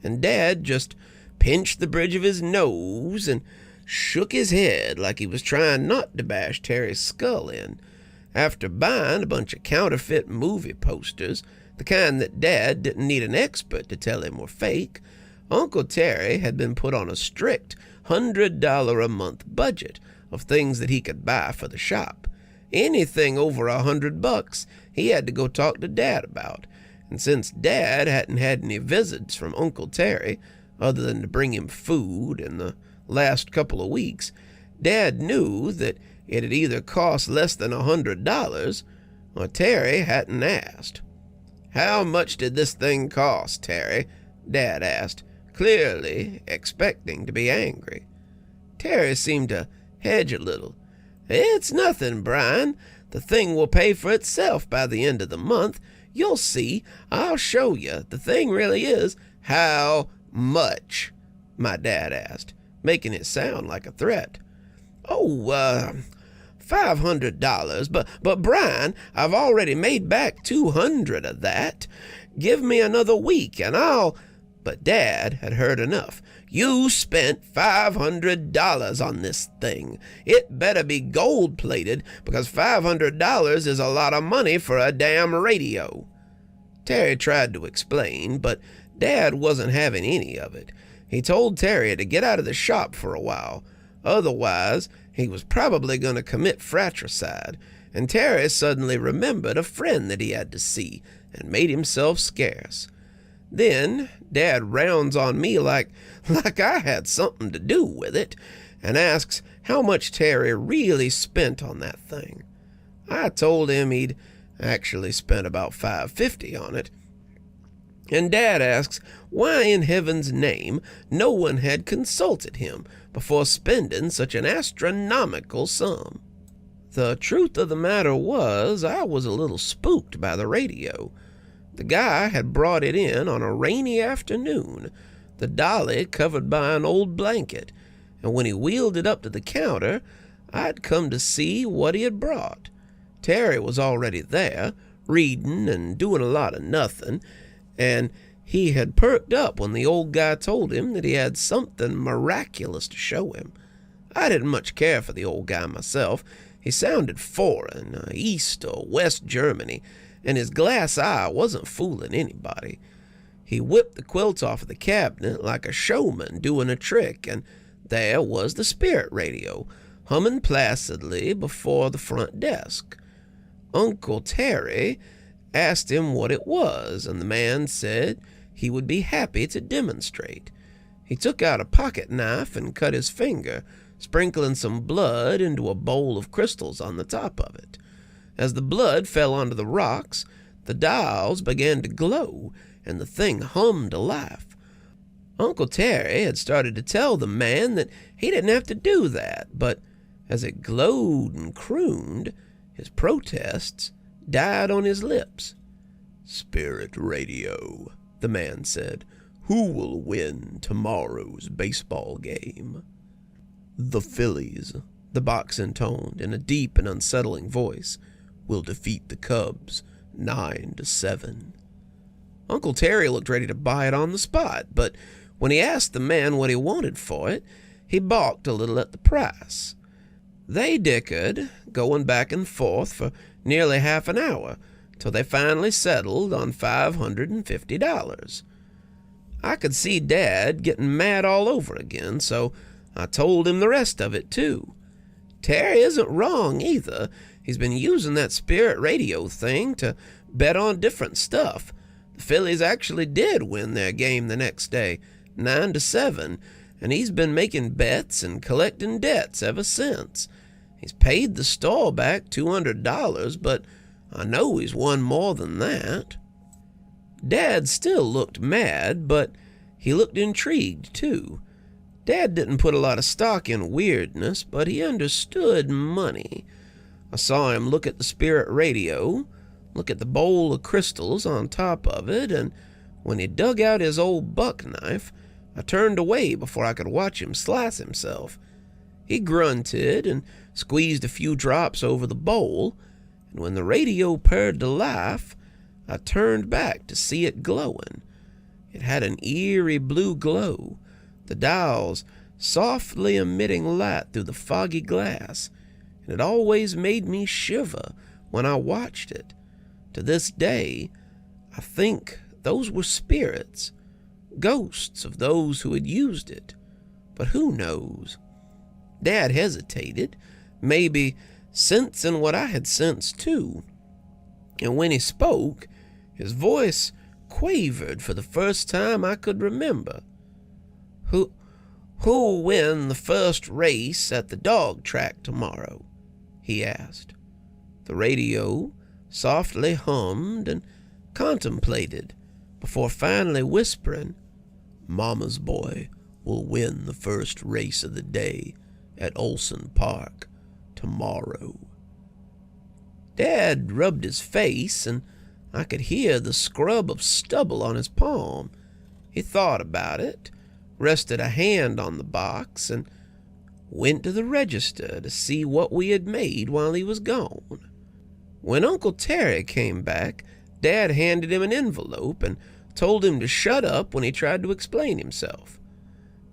and Dad just pinched the bridge of his nose and shook his head like he was trying not to bash Terry's skull in. After buying a bunch of counterfeit movie posters, the kind that Dad didn't need an expert to tell him were fake, Uncle Terry had been put on a strict $100 a month budget of things that he could buy for the shop. Anything over $100 he had to go talk to Dad about, and since Dad hadn't had any visits from Uncle Terry other than to bring him food in the last couple of weeks, Dad knew that it had either cost less than $100 or Terry hadn't asked. "How much did this thing cost, Terry?" Dad asked, clearly expecting to be angry. Terry seemed to hedge a little. "It's nothing, Brian. The thing will pay for itself by the end of the month. You'll see. I'll show you. The thing really is." "How much?" my dad asked, making it sound like a threat. "Oh, $500, but Brian, I've already made back 200 of that. Give me another week and I'll—" But Dad had heard enough. "You spent $500 on this thing. It better be gold-plated, because $500 is a lot of money for a damn radio." Terry tried to explain, but Dad wasn't having any of it. He told Terry to get out of the shop for a while. Otherwise, he was probably going to commit fratricide, and Terry suddenly remembered a friend that he had to see and made himself scarce. Then Dad rounds on me like I had something to do with it, and asks how much Terry really spent on that thing. I told him he'd actually spent about $550 on it. And Dad asks why in heaven's name no one had consulted him before spending such an astronomical sum. The truth of the matter was, I was a little spooked by the radio. The guy had brought it in on a rainy afternoon, the dolly covered by an old blanket, and when he wheeled it up to the counter, I'd come to see what he had brought. Terry was already there, reading and doing a lot of nothing, and he had perked up when the old guy told him that he had something miraculous to show him. I didn't much care for the old guy myself. He sounded foreign, East or West Germany, and his glass eye wasn't fooling anybody. He whipped the quilt off of the cabinet like a showman doing a trick, and there was the spirit radio, humming placidly before the front desk. Uncle Terry asked him what it was, and the man said he would be happy to demonstrate. He took out a pocket knife and cut his finger, sprinkling some blood into a bowl of crystals on the top of it. As the blood fell onto the rocks, the dials began to glow, and the thing hummed to life. Uncle Terry had started to tell the man that he didn't have to do that, but as it glowed and crooned, his protests died on his lips. "Spirit radio," the man said. "Who will win tomorrow's baseball game?" "The Phillies," the box intoned in a deep and unsettling voice, "will defeat the Cubs 9-7. Uncle Terry looked ready to buy it on the spot, but when he asked the man what he wanted for it, he balked a little at the price. They dickered, going back and forth for nearly half an hour, till they finally settled on $550. I could see Dad getting mad all over again, so I told him the rest of it, too. Terry isn't wrong, either. He's been using that spirit radio thing to bet on different stuff. The Phillies actually did win their game the next day, 9-7, and he's been making bets and collecting debts ever since. He's paid the store back $200, but I know he's won more than that. Dad still looked mad, but he looked intrigued, too. Dad didn't put a lot of stock in weirdness, but he understood money. I saw him look at the spirit radio, look at the bowl of crystals on top of it, and when he dug out his old buck knife, I turned away before I could watch him slice himself. He grunted and squeezed a few drops over the bowl, and when the radio purred to life, I turned back to see it glowing. It had an eerie blue glow, the dials softly emitting light through the foggy glass, and it always made me shiver when I watched it. To this day, I think those were spirits, ghosts of those who had used it, but who knows? Dad hesitated, maybe sensing what I had sensed too, and when he spoke, his voice quavered for the first time I could remember. Who'll win the first race at the dog track tomorrow? He asked. The radio softly hummed and contemplated before finally whispering, "Mama's boy will win the first race of the day at Olson Park tomorrow." Dad rubbed his face, and I could hear the scrub of stubble on his palm. He thought about it, rested a hand on the box, and went to the register to see what we had made while he was gone. When Uncle Terry came back, Dad handed him an envelope and told him to shut up when he tried to explain himself.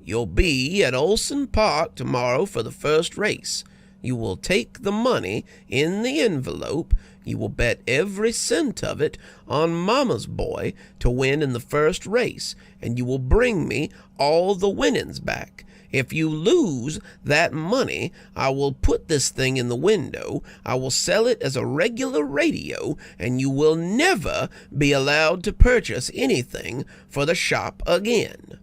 "You'll be at Olson Park tomorrow for the first race. You will take the money in the envelope. You will bet every cent of it on Mama's boy to win in the first race, and you will bring me all the winnings back. If you lose that money, I will put this thing in the window. I will sell it as a regular radio, and you will never be allowed to purchase anything for the shop again."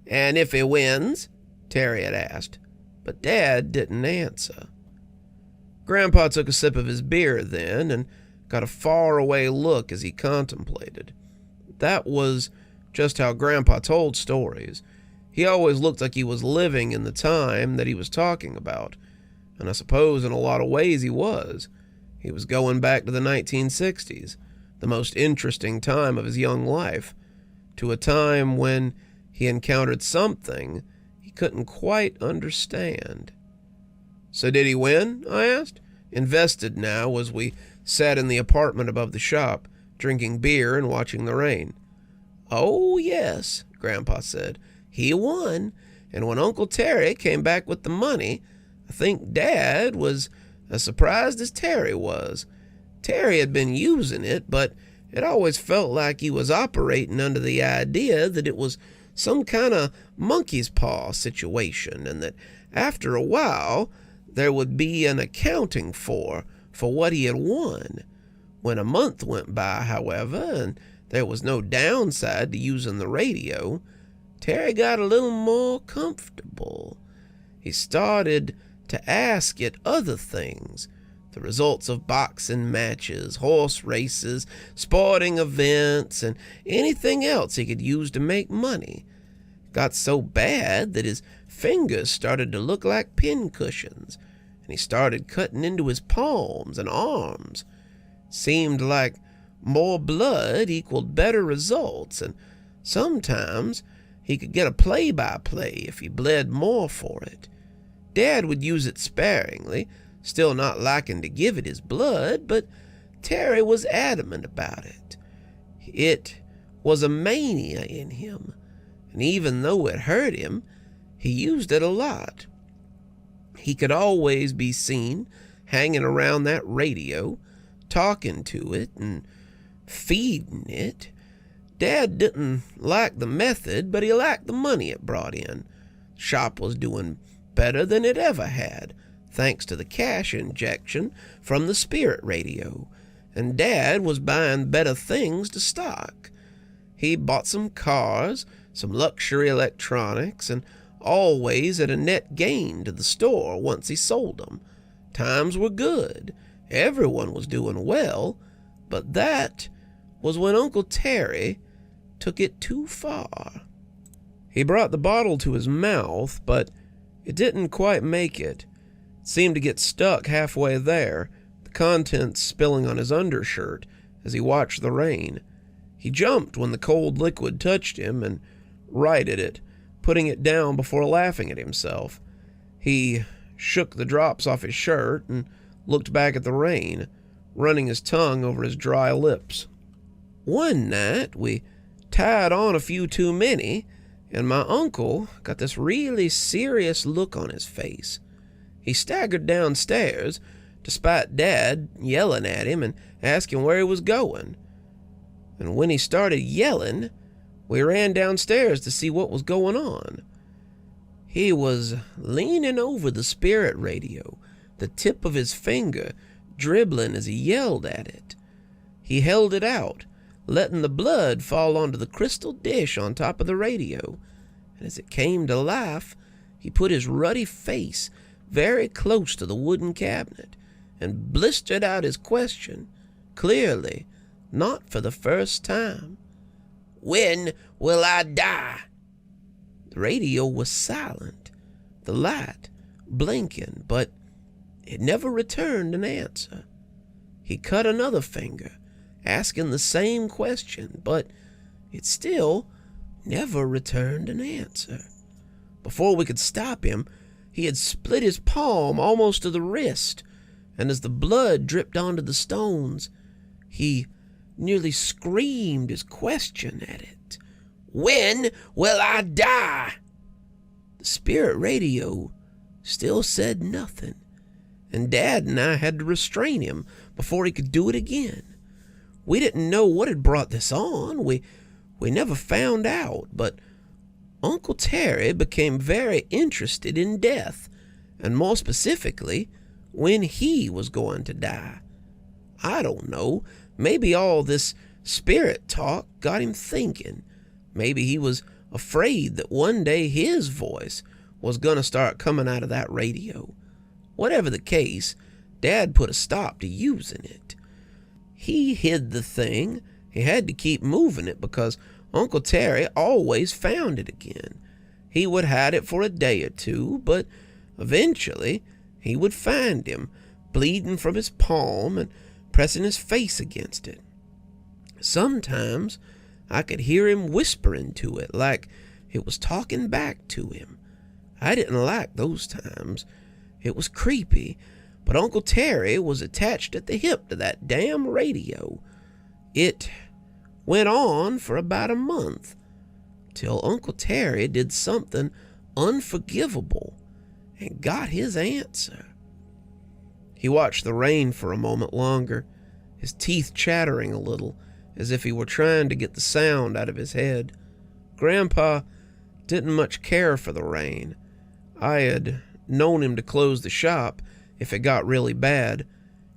"And if he wins?" Terry had asked, but Dad didn't answer. Grandpa took a sip of his beer then and got a faraway look as he contemplated. That was just how Grandpa told stories. He always looked like he was living in the time that he was talking about, and I suppose in a lot of ways he was. He was going back to the 1960s, the most interesting time of his young life, to a time when he encountered something he couldn't quite understand. "So did he win?" I asked, invested now as we sat in the apartment above the shop, drinking beer and watching the rain. "Oh, yes," Grandpa said. "He won, and when Uncle Terry came back with the money, I think Dad was as surprised as Terry was. Terry had been using it, but it always felt like he was operating under the idea that it was some kind of monkey's paw situation, and that after a while there would be an accounting for what he had won. When a month went by, however, and there was no downside to using the radio, Terry got a little more comfortable. He started to ask it other things, the results of boxing matches, horse races, sporting events, and anything else he could use to make money. It got so bad that his fingers started to look like pincushions, and he started cutting into his palms and arms. It seemed like more blood equaled better results, and sometimes he could get a play-by-play if he bled more for it. Dad would use it sparingly, still not liking to give it his blood, but Terry was adamant about it. It was a mania in him, and even though it hurt him, he used it a lot. He could always be seen hanging around that radio, talking to it and feeding it. Dad didn't like the method, but he liked the money it brought in. The shop was doing better than it ever had, thanks to the cash injection from the spirit radio, and Dad was buying better things to stock. He bought some cars, some luxury electronics, and always at a net gain to the store once he sold them. Times were good. Everyone was doing well, but that was when Uncle Terry took it too far. He brought the bottle to his mouth, but it didn't quite make it. It seemed to get stuck halfway there, the contents spilling on his undershirt as he watched the rain. He jumped when the cold liquid touched him and righted it, putting it down before laughing at himself. He shook the drops off his shirt and looked back at the rain, running his tongue over his dry lips. One night, we tied on a few too many, and my uncle got this really serious look on his face. He staggered downstairs, despite Dad yelling at him and asking where he was going. And when he started yelling, we ran downstairs to see what was going on. He was leaning over the spirit radio, the tip of his finger dribbling as he yelled at it. He held it out, letting the blood fall onto the crystal dish on top of the radio, and as it came to life, he put his ruddy face very close to the wooden cabinet and blistered out his question, clearly, not for the first time. "When will I die?" The radio was silent, the light blinking, but it never returned an answer. He cut another finger, asking the same question, but it still never returned an answer. Before we could stop him, he had split his palm almost to the wrist, and as the blood dripped onto the stones, he nearly screamed his question at it. "When will I die?" The spirit radio still said nothing, and Dad and I had to restrain him before he could do it again. We didn't know what had brought this on. We never found out, but Uncle Terry became very interested in death, and more specifically, when he was going to die. I don't know, maybe all this spirit talk got him thinking. Maybe he was afraid that one day his voice was going to start coming out of that radio. Whatever the case, Dad put a stop to using it. He hid the thing. He had to keep moving it because Uncle Terry always found it again. He would hide it for a day or two, but eventually he would find him, bleeding from his palm and pressing his face against it. Sometimes I could hear him whispering to it like it was talking back to him. I didn't like those times. It was creepy, but Uncle Terry was attached at the hip to that damn radio. It went on for about a month, till Uncle Terry did something unforgivable and got his answer. He watched the rain for a moment longer, his teeth chattering a little, as if he were trying to get the sound out of his head. Grandpa didn't much care for the rain. I had known him to close the shop if it got really bad,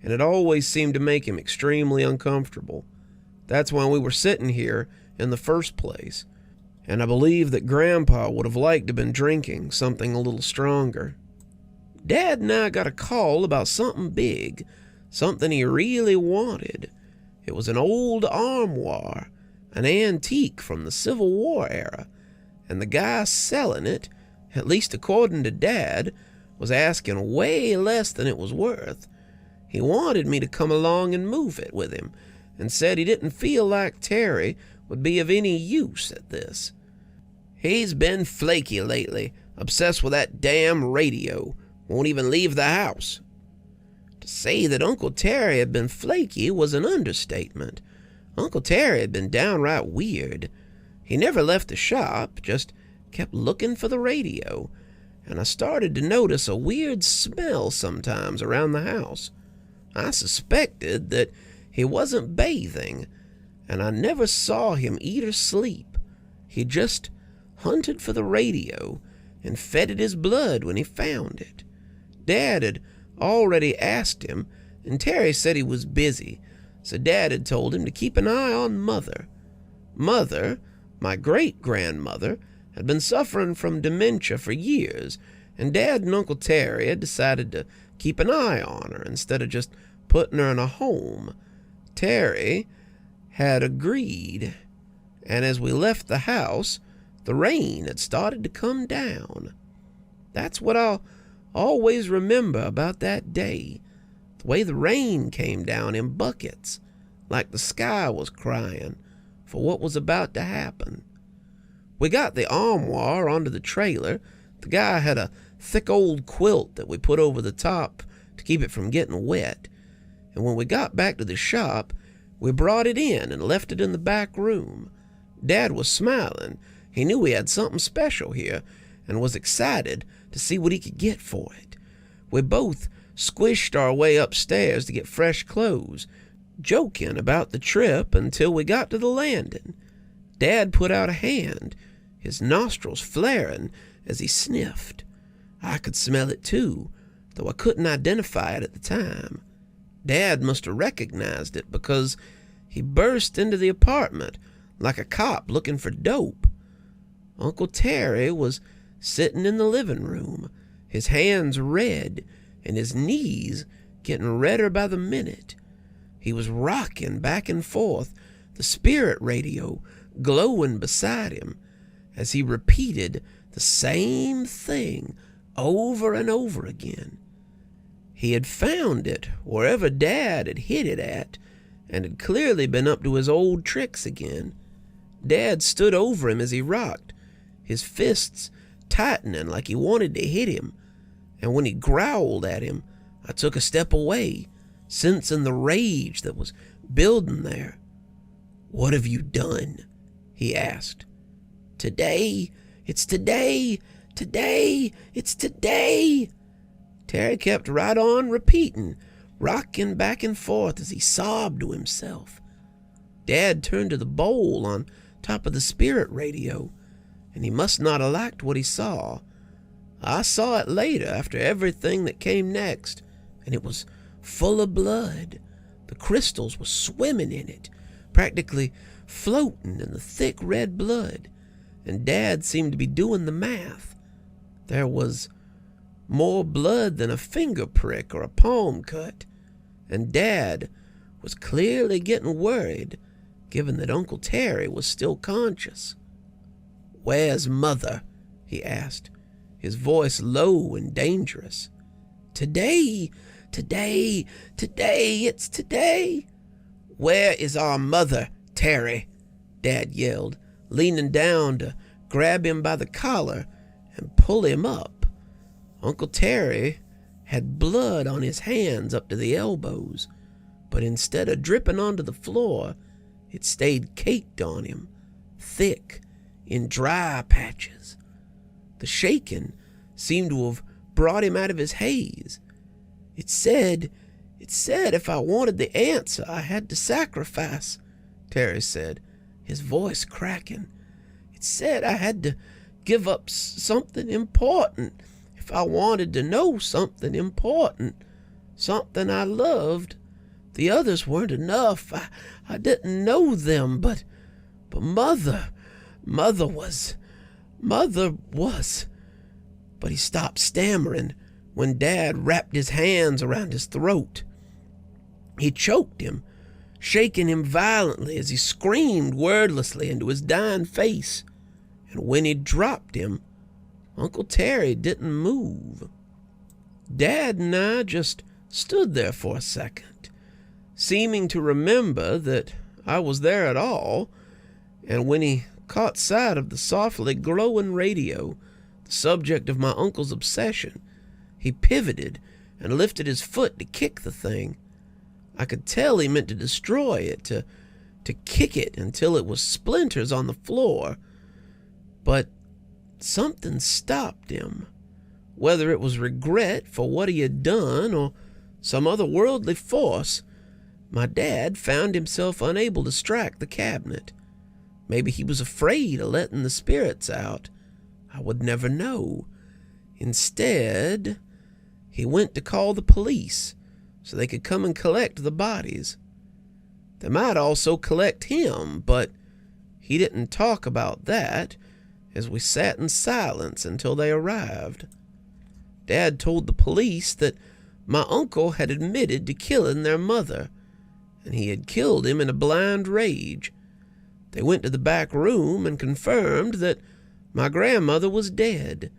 and it always seemed to make him extremely uncomfortable. That's why we were sitting here in the first place, and I believe that Grandpa would have liked to have been drinking something a little stronger. Dad and I got a call about something big, something he really wanted. It was an old armoire, an antique from the Civil War era, and the guy selling it, at least according to Dad, was asking way less than it was worth. He wanted me to come along and move it with him, and said he didn't feel like Terry would be of any use at this. He's been flaky lately, obsessed with that damn radio, won't even leave the house. To say that Uncle Terry had been flaky was an understatement. Uncle Terry had been downright weird. He never left the shop, just kept looking for the radio, and I started to notice a weird smell sometimes around the house. I suspected that he wasn't bathing, and I never saw him eat or sleep. He just hunted for the radio and fed it his blood when he found it. Dad had already asked him, and Terry said he was busy, so Dad had told him to keep an eye on Mother. Mother, my great-grandmother, had been suffering from dementia for years, and Dad and Uncle Terry had decided to keep an eye on her instead of just putting her in a home. Terry had agreed, and as we left the house, The rain had started to come down. That's what I'll always remember about that day. The way the rain came down in buckets, like the sky was crying for what was about to happen. We got the armoire onto the trailer. The guy had a thick old quilt that we put over the top to keep it from getting wet. And when we got back to the shop, we brought it in and left it in the back room. Dad was smiling. He knew we had something special here and was excited to see what he could get for it. We both squished our way upstairs to get fresh clothes, joking about the trip until we got to the landing. Dad put out a hand, his nostrils flaring as he sniffed. I could smell it too, though I couldn't identify it at the time. Dad must have recognized it because he burst into the apartment like a cop looking for dope. Uncle Terry was sitting in the living room, his hands red and his knees getting redder by the minute. He was rocking back and forth, the spirit radio glowing beside him as he repeated the same thing over and over again. He had found it wherever Dad had hid it at and had clearly been up to his old tricks again. Dad stood over him as he rocked, his fists tightening like he wanted to hit him, and when he growled at him, I took a step away, sensing the rage that was building there. "What have you done?" he asked. "Today, it's today, today, it's today." Terry kept right on repeating, rocking back and forth as he sobbed to himself. Dad turned to the bowl on top of the spirit radio, and he must not have liked what he saw. I saw it later after everything that came next, and it was full of blood. The crystals were swimming in it, practically floating in the thick red blood, and Dad seemed to be doing the math. There was more blood than a finger prick or a palm cut, and Dad was clearly getting worried, given that Uncle Terry was still conscious. "Where's Mother?" he asked, his voice low and dangerous. "Today, today, today, it's today." "Where is our mother, Terry?" Dad yelled, leaning down to grab him by the collar and pull him up. Uncle Terry had blood on his hands up to the elbows, but instead of dripping onto the floor, it stayed caked on him, thick, in dry patches. The shaking seemed to have brought him out of his haze. It said if I wanted the answer, I had to sacrifice," Terry said, his voice cracking. "It said I had to give up something important if I wanted to know something important, something I loved. The others weren't enough. I didn't know them, but Mother was. But he stopped stammering when Dad wrapped his hands around his throat. He choked him, shaking him violently as he screamed wordlessly into his dying face. And when he dropped him, Uncle Terry didn't move. Dad and I just stood there for a second, seeming to remember that I was there at all, and when he caught sight of the softly glowing radio, the subject of my uncle's obsession, he pivoted and lifted his foot to kick the thing. I could tell he meant to destroy it, to kick it until it was splinters on the floor. But something stopped him, whether it was regret for what he had done or some other worldly force. My dad found himself unable to strike the cabinet. Maybe he was afraid of letting the spirits out. I would never know. Instead, he went to call the police so they could come and collect the bodies. They might also collect him, but he didn't talk about that as we sat in silence until they arrived. Dad told the police that my uncle had admitted to killing their mother, and he had killed him in a blind rage. They went to the back room and confirmed that my grandmother was dead.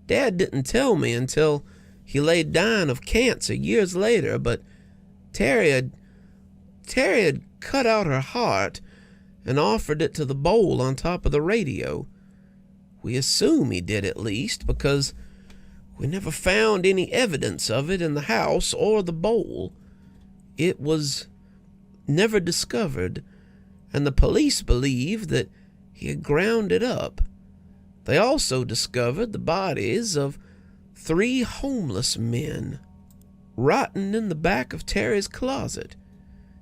Dad didn't tell me until he lay dying of cancer years later, but Terry had cut out her heart and offered it to the bowl on top of the radio. We assume he did, at least, because we never found any evidence of it in the house or the bowl. It was never discovered, and the police believe that he had ground it up. They also discovered the bodies of 3 homeless men rotting in the back of Terry's closet.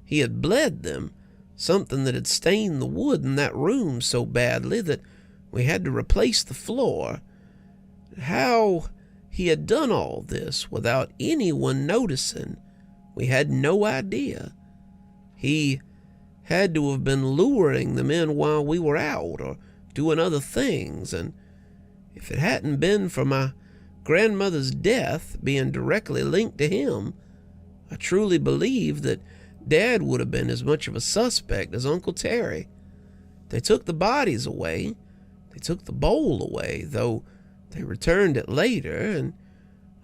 He had bled them, something that had stained the wood in that room so badly that we had to replace the floor. How he had done all this without anyone noticing, we had no idea. He had to have been luring them in while we were out or doing other things, and if it hadn't been for my grandmother's death being directly linked to him, I truly believe that Dad would have been as much of a suspect as Uncle Terry. They took the bodies away. They took the bowl away, though they returned it later, and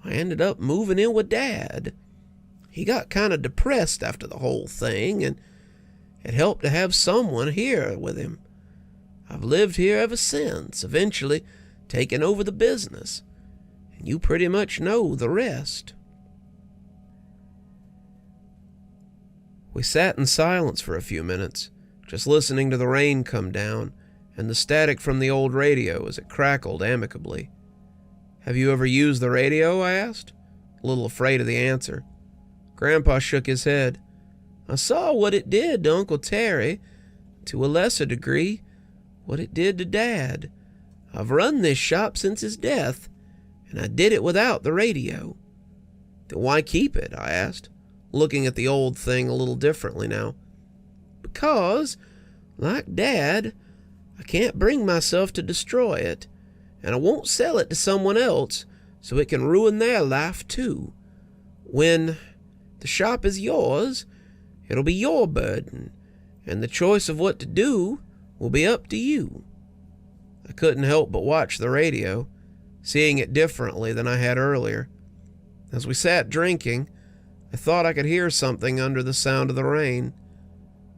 I ended up moving in with Dad. He got kind of depressed after the whole thing, and it helped to have someone here with him. I've lived here ever since, eventually taking over the business, and you pretty much know the rest. We sat in silence for a few minutes, just listening to the rain come down and the static from the old radio as it crackled amicably. "Have you ever used the radio?" I asked, a little afraid of the answer. Grandpa shook his head. "I saw what it did to Uncle Terry, to a lesser degree, what it did to Dad. I've run this shop since his death, and I did it without the radio." "Then why keep it?" I asked, looking at the old thing a little differently now. "Because, like Dad, I can't bring myself to destroy it, and I won't sell it to someone else so it can ruin their life too. When the shop is yours, it'll be your burden, and the choice of what to do will be up to you." I couldn't help but watch the radio, seeing it differently than I had earlier. As we sat drinking, I thought I could hear something under the sound of the rain.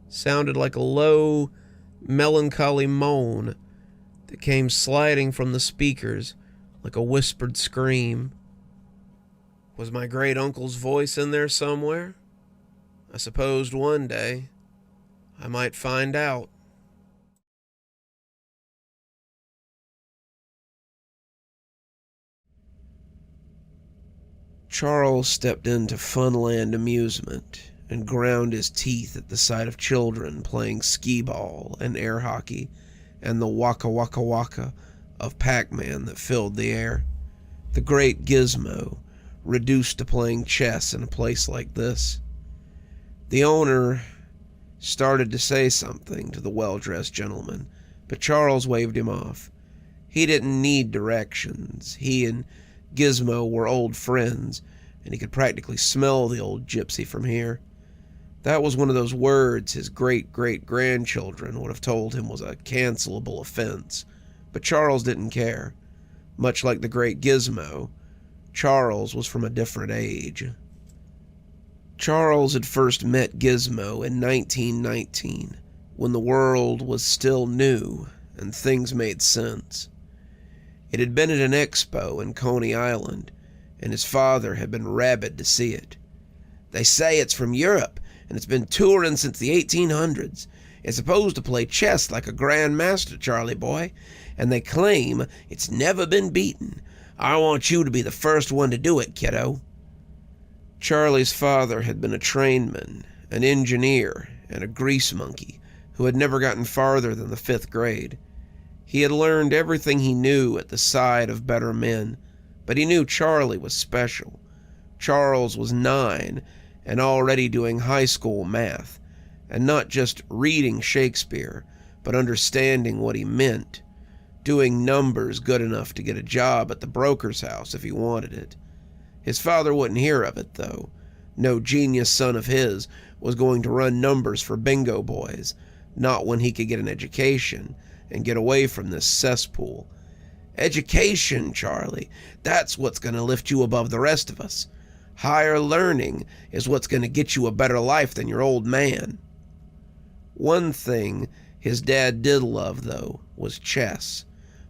It sounded like a low, melancholy moan that came sliding from the speakers like a whispered scream. Was my great uncle's voice in there somewhere? I supposed one day I might find out. Charles stepped into Funland Amusement and ground his teeth at the sight of children playing skee-ball and air hockey and the waka waka waka of Pac-Man that filled the air. The great Gizmo, reduced to playing chess in a place like this. The owner started to say something to the well-dressed gentleman, but Charles waved him off. He didn't need directions. He and Gizmo were old friends, and he could practically smell the old gypsy from here. That was one of those words his great-great-grandchildren would have told him was a cancelable offense, but Charles didn't care. Much like the great Gizmo, Charles was from a different age. Charles had first met Gizmo in 1919, when the world was still new and things made sense. It had been at an expo in Coney Island, and his father had been rabid to see it. "They say it's from Europe, and it's been touring since the 1800s. It's supposed to play chess like a grand master, Charlie boy, and they claim it's never been beaten. I want you to be the first one to do it, kiddo." Charlie's father had been a trainman, an engineer, and a grease monkey who had never gotten farther than the 5th grade. He had learned everything he knew at the side of better men, but he knew Charlie was special. Charles was 9 and already doing high school math, and not just reading Shakespeare, but understanding what he meant, doing numbers good enough to get a job at the broker's house if he wanted it. His father wouldn't hear of it, though. No genius son of his was going to run numbers for bingo boys, not when he could get an education and get away from this cesspool. Education, Charlie, that's what's going to lift you above the rest of us. Higher learning is what's going to get you a better life than your old man. One thing his dad did love, though, was chess.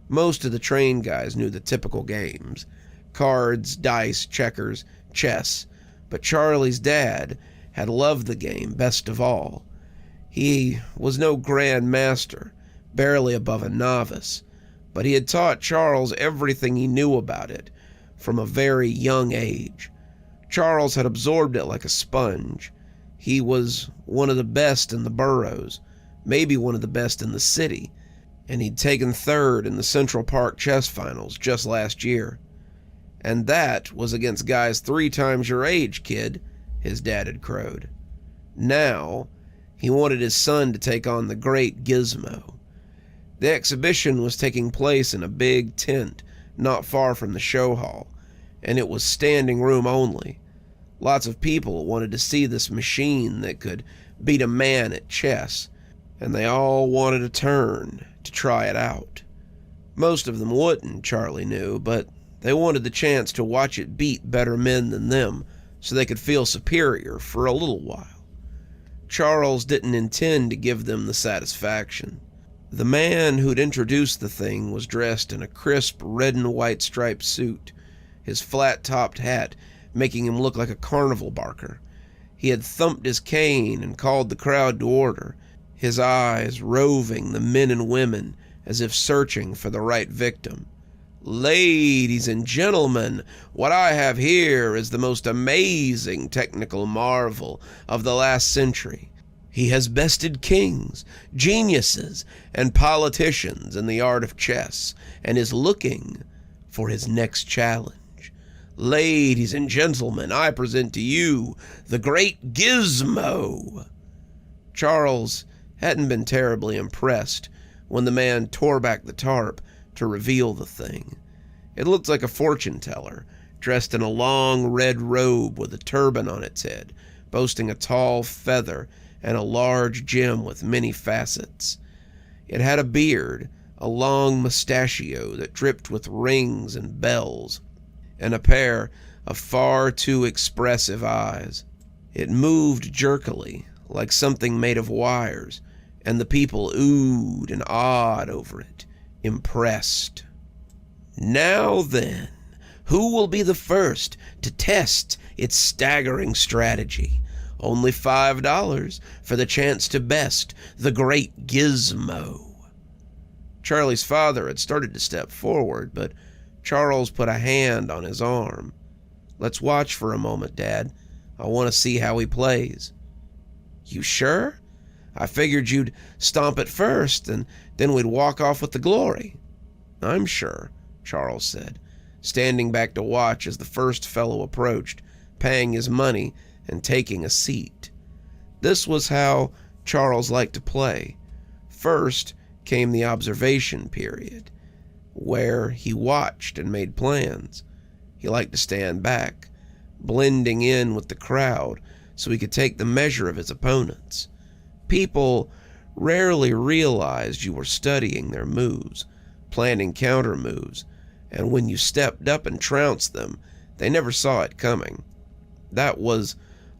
Most of the trained guys knew the typical games: cards, dice, checkers, chess. But Charlie's dad had loved the game best of all. He was no grand master, barely above a novice, but he had taught Charles everything he knew about it from a very young age. Charles had absorbed it like a sponge. He was one of the best in the boroughs, maybe one of the best in the city, and he'd taken third in the Central Park chess finals just last year. And that was against guys 3 times your age, kid, his dad had crowed. Now, he wanted his son to take on the great Gizmo. The exhibition was taking place in a big tent not far from the show hall, and it was standing room only. Lots of people wanted to see this machine that could beat a man at chess, and they all wanted a turn to try it out. Most of them wouldn't, Charlie knew, but they wanted the chance to watch it beat better men than them so they could feel superior for a little while. Charles didn't intend to give them the satisfaction. The man who'd introduced the thing was dressed in a crisp red and white striped suit, his flat-topped hat making him look like a carnival barker. He had thumped his cane and called the crowd to order, his eyes roving the men and women as if searching for the right victim. "Ladies and gentlemen, what I have here is the most amazing technical marvel of the last century. He has bested kings, geniuses, and politicians in the art of chess, and is looking for his next challenge. Ladies and gentlemen, I present to you the great Gizmo." Charles hadn't been terribly impressed when the man tore back the tarp to reveal the thing. It looked like a fortune teller, dressed in a long red robe with a turban on its head, boasting a tall feather and a large gem with many facets. It had a beard, a long mustachio that dripped with rings and bells, and a pair of far too expressive eyes. It moved jerkily, like something made of wires, and the people oohed and awed over it, impressed. "Now then, who will be the first to test its staggering strategy? Only $5 for the chance to best the great Gizmo." Charlie's father had started to step forward, but Charles put a hand on his arm. "Let's watch for a moment, Dad. I want to see how he plays." "You sure? I figured you'd stomp it first, and then we'd walk off with the glory." "I'm sure," Charles said, standing back to watch as the first fellow approached, paying his money and taking a seat. This was how Charles liked to play. First came the observation period, where he watched and made plans. He liked to stand back, blending in with the crowd so he could take the measure of his opponents. People rarely realized you were studying their moves, planning counter moves, and when you stepped up and trounced them, they never saw it coming. That was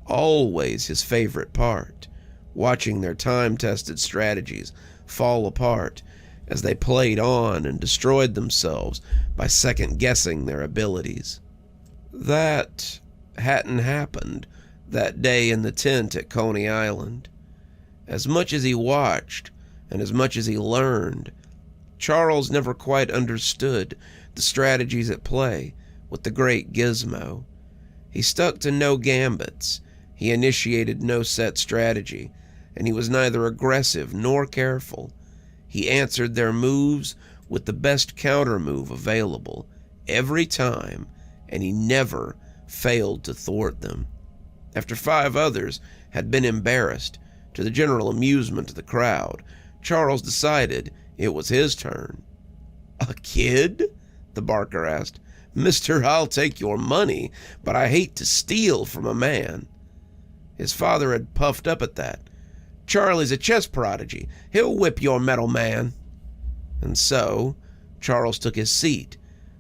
always his favorite part, watching their time-tested strategies fall apart as they played on and destroyed themselves by second-guessing their abilities. That hadn't happened that day in the tent at Coney Island. As much as he watched, and as much as he learned, Charles never quite understood the strategies at play with the great Gizmo. He stuck to no gambits, he initiated no set strategy, and he was neither aggressive nor careful. He answered their moves with the best counter move available, every time, and he never failed to thwart them. After 5 others had been embarrassed, to the general amusement of the crowd, Charles decided it was his turn. "A kid?" the barker asked. "Mister, I'll take your money, but I hate to steal from a man." His father had puffed up at that. "Charlie's a chess prodigy. He'll whip your metal man." And so, Charles took his seat,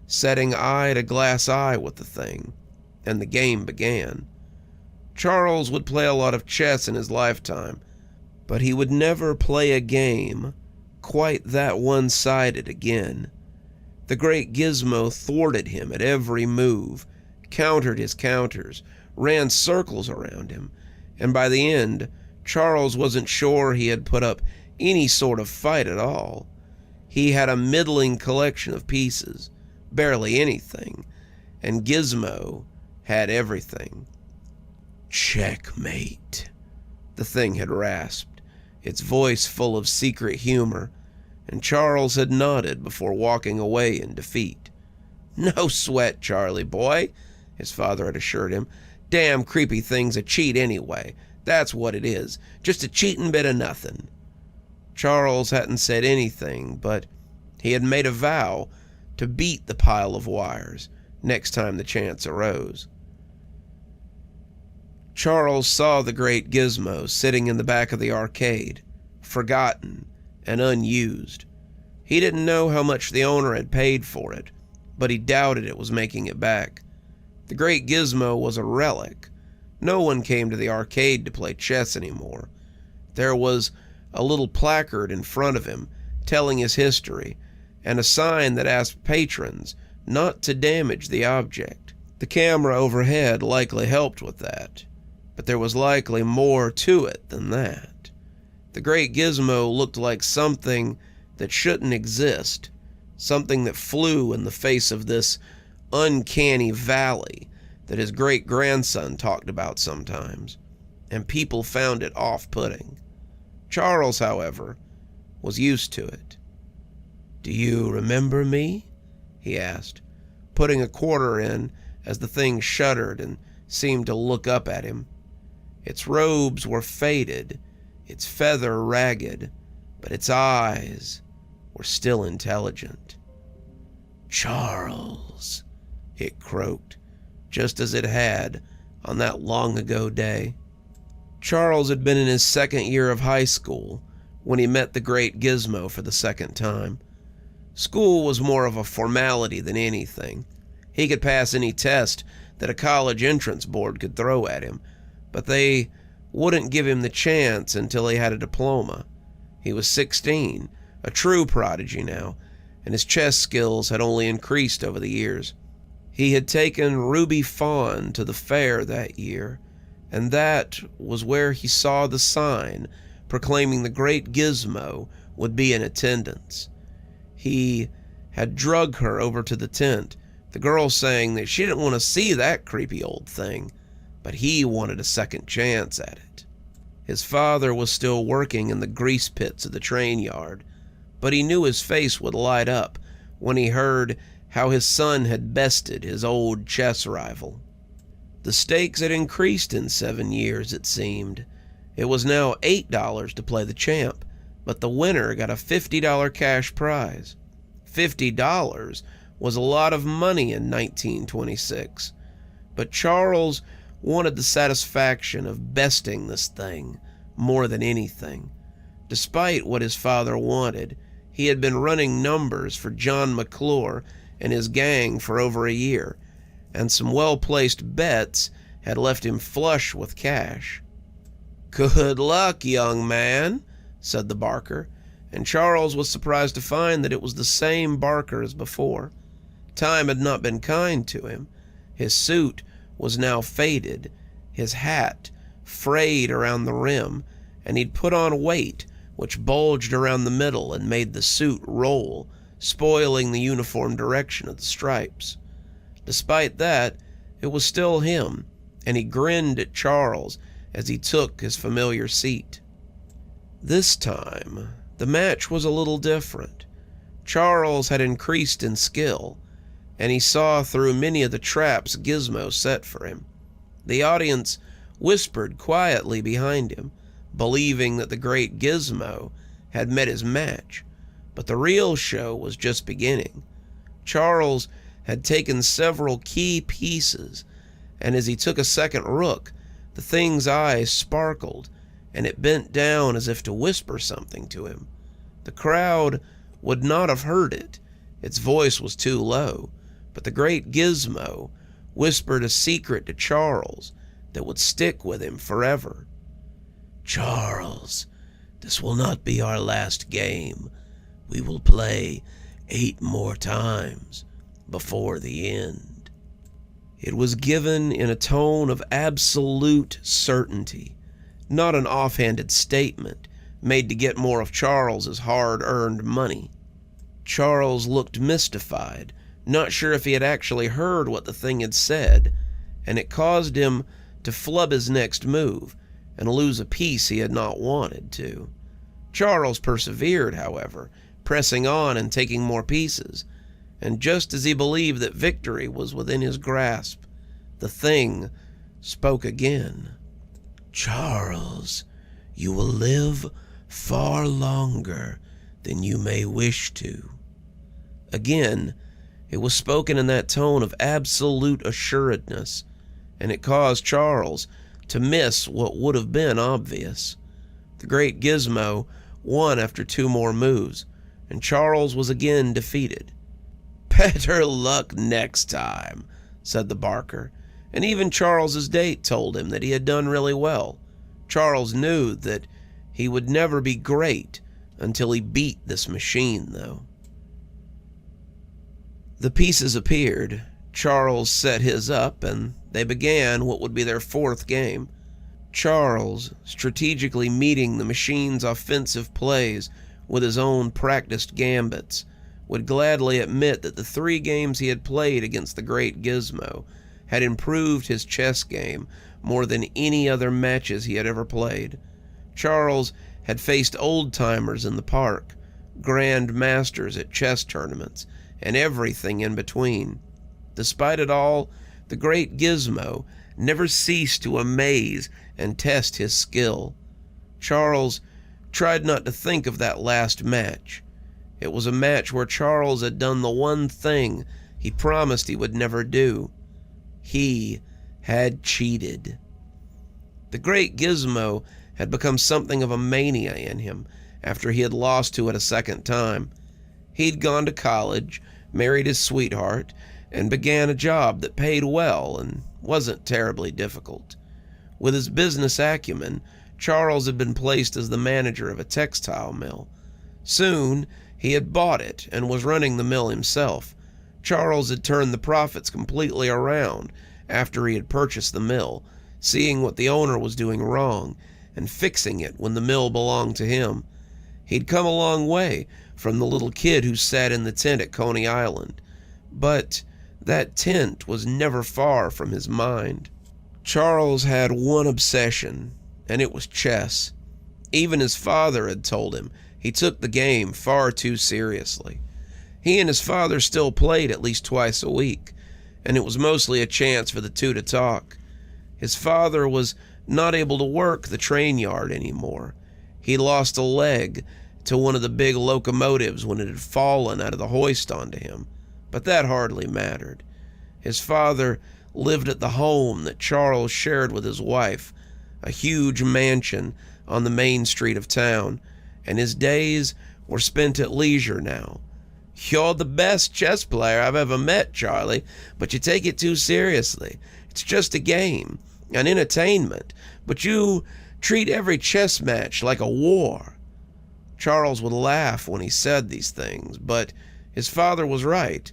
setting eye to glass eye with the thing, and the game began. Charles would play a lot of chess in his lifetime, but he would never play a game quite that one-sided again. The great gizmo thwarted him at every move, countered his counters, ran circles around him, and by the end, Charles wasn't sure he had put up any sort of fight at all. He had a middling collection of pieces, barely anything, and Gizmo had everything. "Checkmate," the thing had rasped, its voice full of secret humor, and Charles had nodded before walking away in defeat. "No sweat, Charlie boy," his father had assured him. "Damn creepy thing's a cheat anyway. That's what it is, just a cheatin' bit of nothing." Charles hadn't said anything, but he had made a vow to beat the pile of wires next time the chance arose. Charles saw the great gizmo sitting in the back of the arcade, forgotten and unused. He didn't know how much the owner had paid for it, but he doubted it was making it back. The great gizmo was a relic. No one came to the arcade to play chess anymore. There was a little placard in front of him telling his history, and a sign that asked patrons not to damage the object. The camera overhead likely helped with that, but there was likely more to it than that. The great gizmo looked like something that shouldn't exist, something that flew in the face of this uncanny valley that his great-grandson talked about sometimes, and people found it off-putting. Charles, however, was used to it. "Do you remember me?" he asked, putting a quarter in as the thing shuddered and seemed to look up at him. Its robes were faded, its feather ragged, but its eyes were still intelligent. "Charles," it croaked, just as it had on that long-ago day. Charles had been in his second year of high school when he met the great gizmo for the second time. School was more of a formality than anything. He could pass any test that a college entrance board could throw at him, but they wouldn't give him the chance until he had a diploma. He was 16, a true prodigy now, and his chess skills had only increased over the years. He had taken Ruby Fawn to the fair that year, and that was where he saw the sign proclaiming the great gizmo would be in attendance. He had drugged her over to the tent, the girl saying that she didn't want to see that creepy old thing, but he wanted a second chance at it. His father was still working in the grease pits of the train yard, but he knew his face would light up when he heard how his son had bested his old chess rival. The stakes had increased in 7 years, it seemed. It was now $8 to play the champ, but the winner got a $50 cash prize. $50 was a lot of money in 1926, but Charles wanted the satisfaction of besting this thing more than anything. Despite what his father wanted, he had been running numbers for John McClure and his gang for over a year, and some well-placed bets had left him flush with cash. "Good luck, young man," said the barker, and Charles was surprised to find that it was the same barker as before. Time had not been kind to him. His suit was now faded, his hat frayed around the rim, and he'd put on weight which bulged around the middle and made the suit roll, spoiling the uniform direction of the stripes. Despite that, it was still him, and he grinned at Charles as he took his familiar seat. This time, the match was a little different. Charles had increased in skill, and he saw through many of the traps Gizmo set for him. The audience whispered quietly behind him, believing that the great Gizmo had met his match, but the real show was just beginning. Charles had taken several key pieces, and as he took a second rook, the thing's eyes sparkled, and it bent down as if to whisper something to him. The crowd would not have heard it Its voice was too low, but the great Gizmo whispered a secret to Charles that would stick with him forever. "Charles, this will not be our last game. We will play 8 more times before the end." It was given in a tone of absolute certainty, not an offhanded statement made to get more of Charles's hard-earned money. Charles looked mystified, not sure if he had actually heard what the thing had said, and it caused him to flub his next move and lose a piece he had not wanted to. Charles persevered, however, pressing on and taking more pieces, and just as he believed that victory was within his grasp, the thing spoke again. "Charles, you will live far longer than you may wish to." Again, it was spoken in that tone of absolute assuredness, and it caused Charles to miss what would have been obvious. The great Gizmo won after 2 more moves, and Charles was again defeated. "Better luck next time," said the barker, and even Charles's date told him that he had done really well. Charles knew that he would never be great until he beat this machine, though. The pieces appeared. Charles set his up, and they began what would be their 4th game. Charles, strategically meeting the machine's offensive plays with his own practiced gambits, would gladly admit that the 3 games he had played against the great Gizmo had improved his chess game more than any other matches he had ever played. Charles had faced old-timers in the park, grand masters at chess tournaments, and everything in between. Despite it all, the great Gizmo never ceased to amaze and test his skill. Charles tried not to think of that last match. It was a match where Charles had done the one thing he promised he would never do. He had cheated. The great Gizmo had become something of a mania in him after he had lost to it a 2nd time. He'd gone to college, married his sweetheart, and began a job that paid well and wasn't terribly difficult. With his business acumen, Charles had been placed as the manager of a textile mill. Soon, he had bought it and was running the mill himself. Charles had turned the profits completely around after he had purchased the mill, seeing what the owner was doing wrong and fixing it when the mill belonged to him. He'd come a long way from the little kid who sat in the tent at Coney Island, but that tent was never far from his mind. Charles had one obsession, and it was chess. Even his father had told him he took the game far too seriously. He and his father still played at least twice a week, and it was mostly a chance for the two to talk. His father was not able to work the train yard anymore. He lost a leg to one of the big locomotives when it had fallen out of the hoist onto him, but that hardly mattered. His father lived at the home that Charles shared with his wife, a huge mansion on the main street of town, and his days were spent at leisure now. "You're the best chess player I've ever met, Charlie, but you take it too seriously. It's just a game, an entertainment, but you treat every chess match like a war." Charles would laugh when he said these things, but his father was right.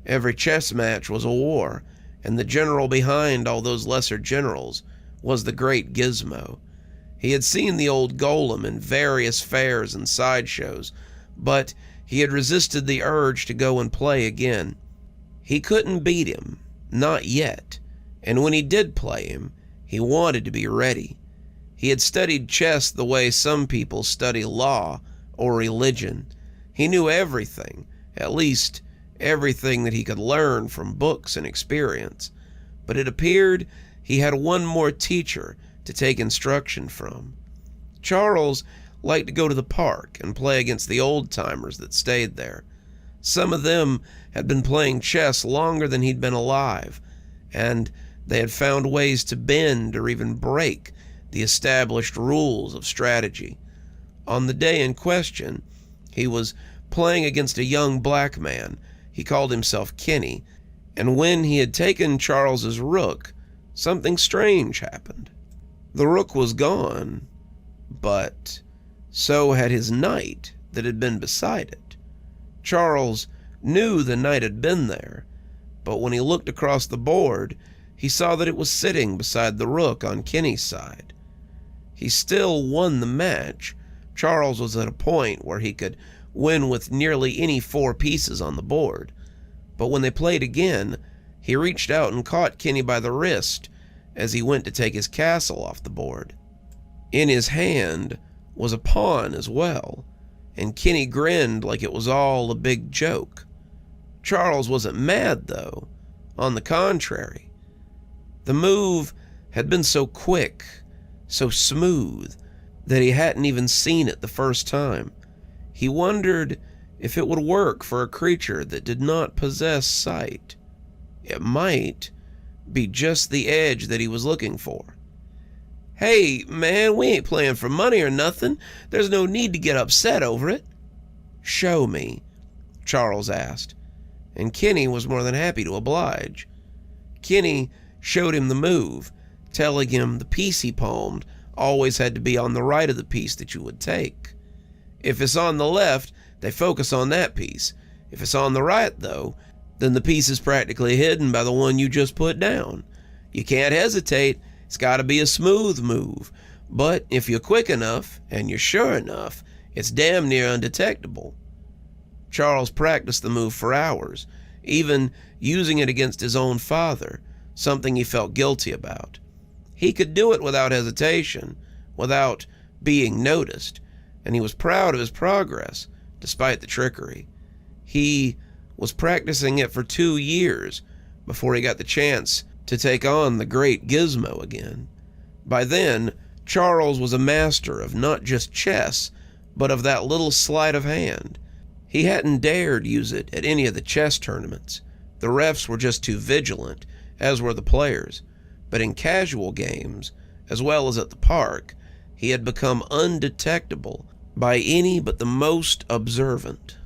Every chess match was a war, and the general behind all those lesser generals was the great Gizmo. He had seen the old golem in various fairs and sideshows, but he had resisted the urge to go and play again. He couldn't beat him, not yet, and when he did play him, he wanted to be ready. He had studied chess the way some people study law or religion. He knew everything, at least everything that he could learn from books and experience, but it appeared he had one more teacher to take instruction from. Charles liked to go to the park and play against the old-timers that stayed there. Some of them had been playing chess longer than he'd been alive, and they had found ways to bend or even break the established rules of strategy. On the day in question, he was playing against a young black man He called himself Kenny, and when he had taken Charles's rook, something strange happened. The rook was gone, but so had his knight that had been beside it. Charles knew the knight had been there, but when he looked across the board, he saw that it was sitting beside the rook on Kenny's side. He still won the match. Charles was at a point where he could win with nearly any 4 pieces on the board, but when they played again, he reached out and caught Kenny by the wrist as he went to take his castle off the board. In his hand was a pawn as well, and Kenny grinned like it was all a big joke. Charles wasn't mad, though. On the contrary. The move had been so quick, so smooth, that he hadn't even seen it the first time. He wondered if it would work for a creature that did not possess sight. It might be just the edge that he was looking for. "Hey, man, we ain't playing for money or nothing. There's no need to get upset over it." "Show me," Charles asked, and Kenny was more than happy to oblige. Kenny showed him the move, telling him the piece he palmed always had to be on the right of the piece that you would take. If it's on the left, they focus on that piece. If it's on the right, though, then the piece is practically hidden by the one you just put down. You can't hesitate. It's got to be a smooth move. But if you're quick enough, and you're sure enough, it's damn near undetectable. Charles practiced the move for hours, even using it against his own father, something he felt guilty about. He could do it without hesitation, without being noticed, and he was proud of his progress, despite the trickery. He was practicing it for 2 years before he got the chance to take on the great Gizmo again. By then, Charles was a master of not just chess, but of that little sleight of hand. He hadn't dared use it at any of the chess tournaments. The refs were just too vigilant, as were the players. But in casual games, as well as at the park, he had become undetectable by any but the most observant.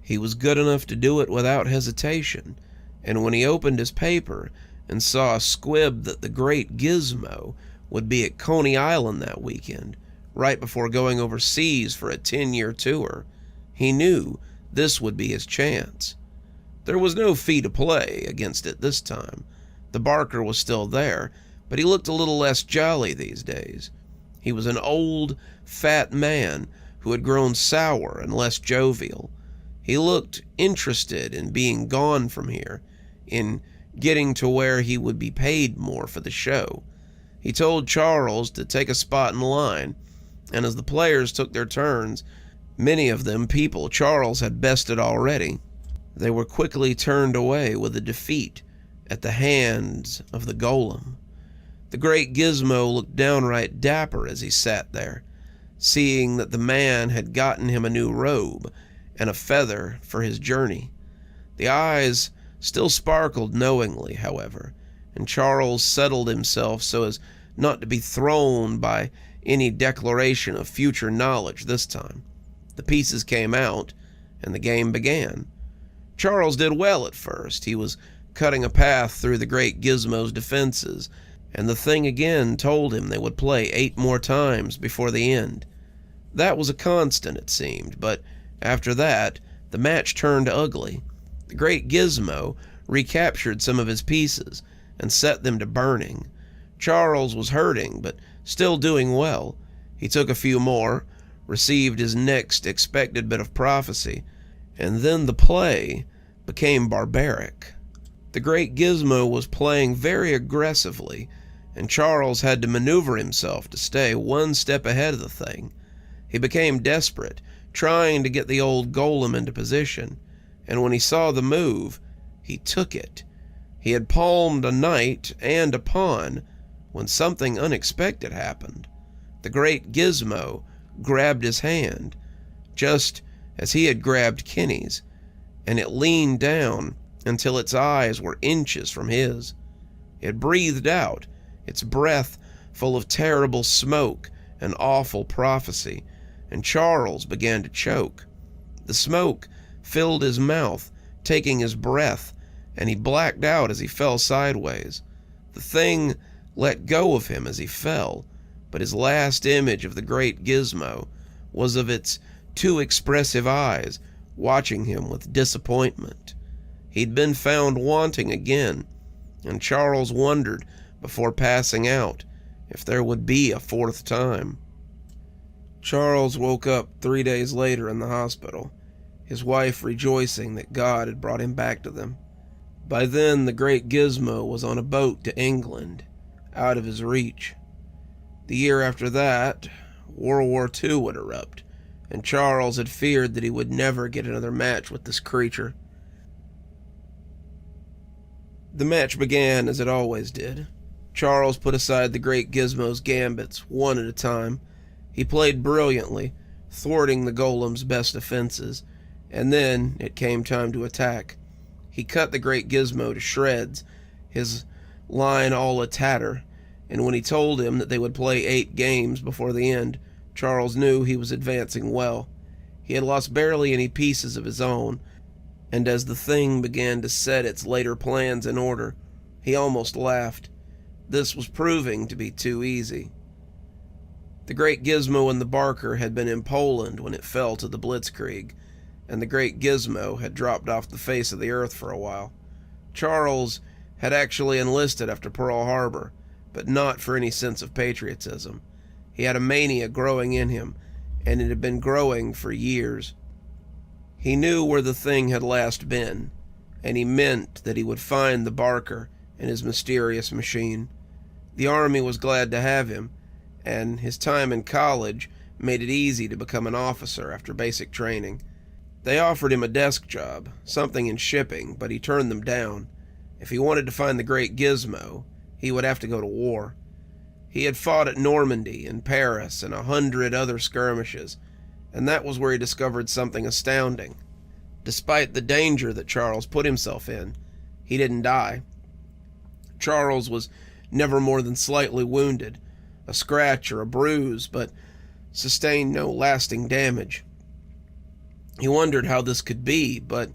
He was good enough to do it without hesitation, and when he opened his paper and saw a squib that the great Gizmo would be at Coney Island that weekend, right before going overseas for a 10-year tour, he knew this would be his chance. There was no fee to play against it this time. The barker was still there, but he looked a little less jolly these days. He was an old, fat man who had grown sour and less jovial. He looked interested in being gone from here, in getting to where he would be paid more for the show. He told Charles to take a spot in line, and as the players took their turns, many of them people Charles had bested already, they were quickly turned away with a defeat at the hands of the golem. The great Gizmo looked downright dapper as he sat there, seeing that the man had gotten him a new robe and a feather for his journey. The eyes still sparkled knowingly, however, and Charles settled himself so as not to be thrown by any declaration of future knowledge this time. The pieces came out, and the game began. Charles did well at first. He was cutting a path through the great Gizmo's defenses, and the thing again told him they would play 8 more times before the end. That was a constant, it seemed, but after that, the match turned ugly. The great Gizmo recaptured some of his pieces and set them to burning. Charles was hurting, but still doing well. He took a few more, received his next expected bit of prophecy, and then the play became barbaric. The great Gizmo was playing very aggressively, and Charles had to maneuver himself to stay one step ahead of the thing. He became desperate, trying to get the old golem into position, and when he saw the move, he took it. He had palmed a knight and a pawn when something unexpected happened. The great Gizmo grabbed his hand, just as he had grabbed Kenny's, and it leaned down until its eyes were inches from his. It breathed out, its breath full of terrible smoke and awful prophecy, and Charles began to choke. The smoke filled his mouth, taking his breath, and he blacked out as he fell sideways. The thing let go of him as he fell, but his last image of the great gizmo was of its two expressive eyes watching him with disappointment. He'd been found wanting again, and Charles wondered, before passing out, if there would be a fourth time. Charles woke up 3 days later in the hospital, his wife rejoicing that God had brought him back to them. By then, the great gizmo was on a boat to England, out of his reach. The year after that, World War II would erupt, and Charles had feared that he would never get another match with this creature. The match began as it always did. Charles put aside the great gizmo's gambits, one at a time. He played brilliantly, thwarting the golem's best defenses, and then it came time to attack. He cut the great gizmo to shreds, his line all a tatter, and when he told him that they would play 8 games before the end, Charles knew he was advancing well. He had lost barely any pieces of his own, and as the thing began to set its later plans in order, he almost laughed. This was proving to be too easy. The great gizmo and the Barker had been in Poland when it fell to the Blitzkrieg, and the great gizmo had dropped off the face of the earth for a while. Charles had actually enlisted after Pearl Harbor, but not for any sense of patriotism. He had a mania growing in him, and it had been growing for years. He knew where the thing had last been, and he meant that he would find the Barker and his mysterious machine. The Army was glad to have him, and his time in college made it easy to become an officer after basic training. They offered him a desk job, something in shipping, but he turned them down. If he wanted to find the great gizmo, he would have to go to war. He had fought at Normandy and Paris and 100 other skirmishes, and that was where he discovered something astounding. Despite the danger that Charles put himself in, he didn't die. Charles was never more than slightly wounded, a scratch or a bruise, but sustained no lasting damage. He wondered how this could be, but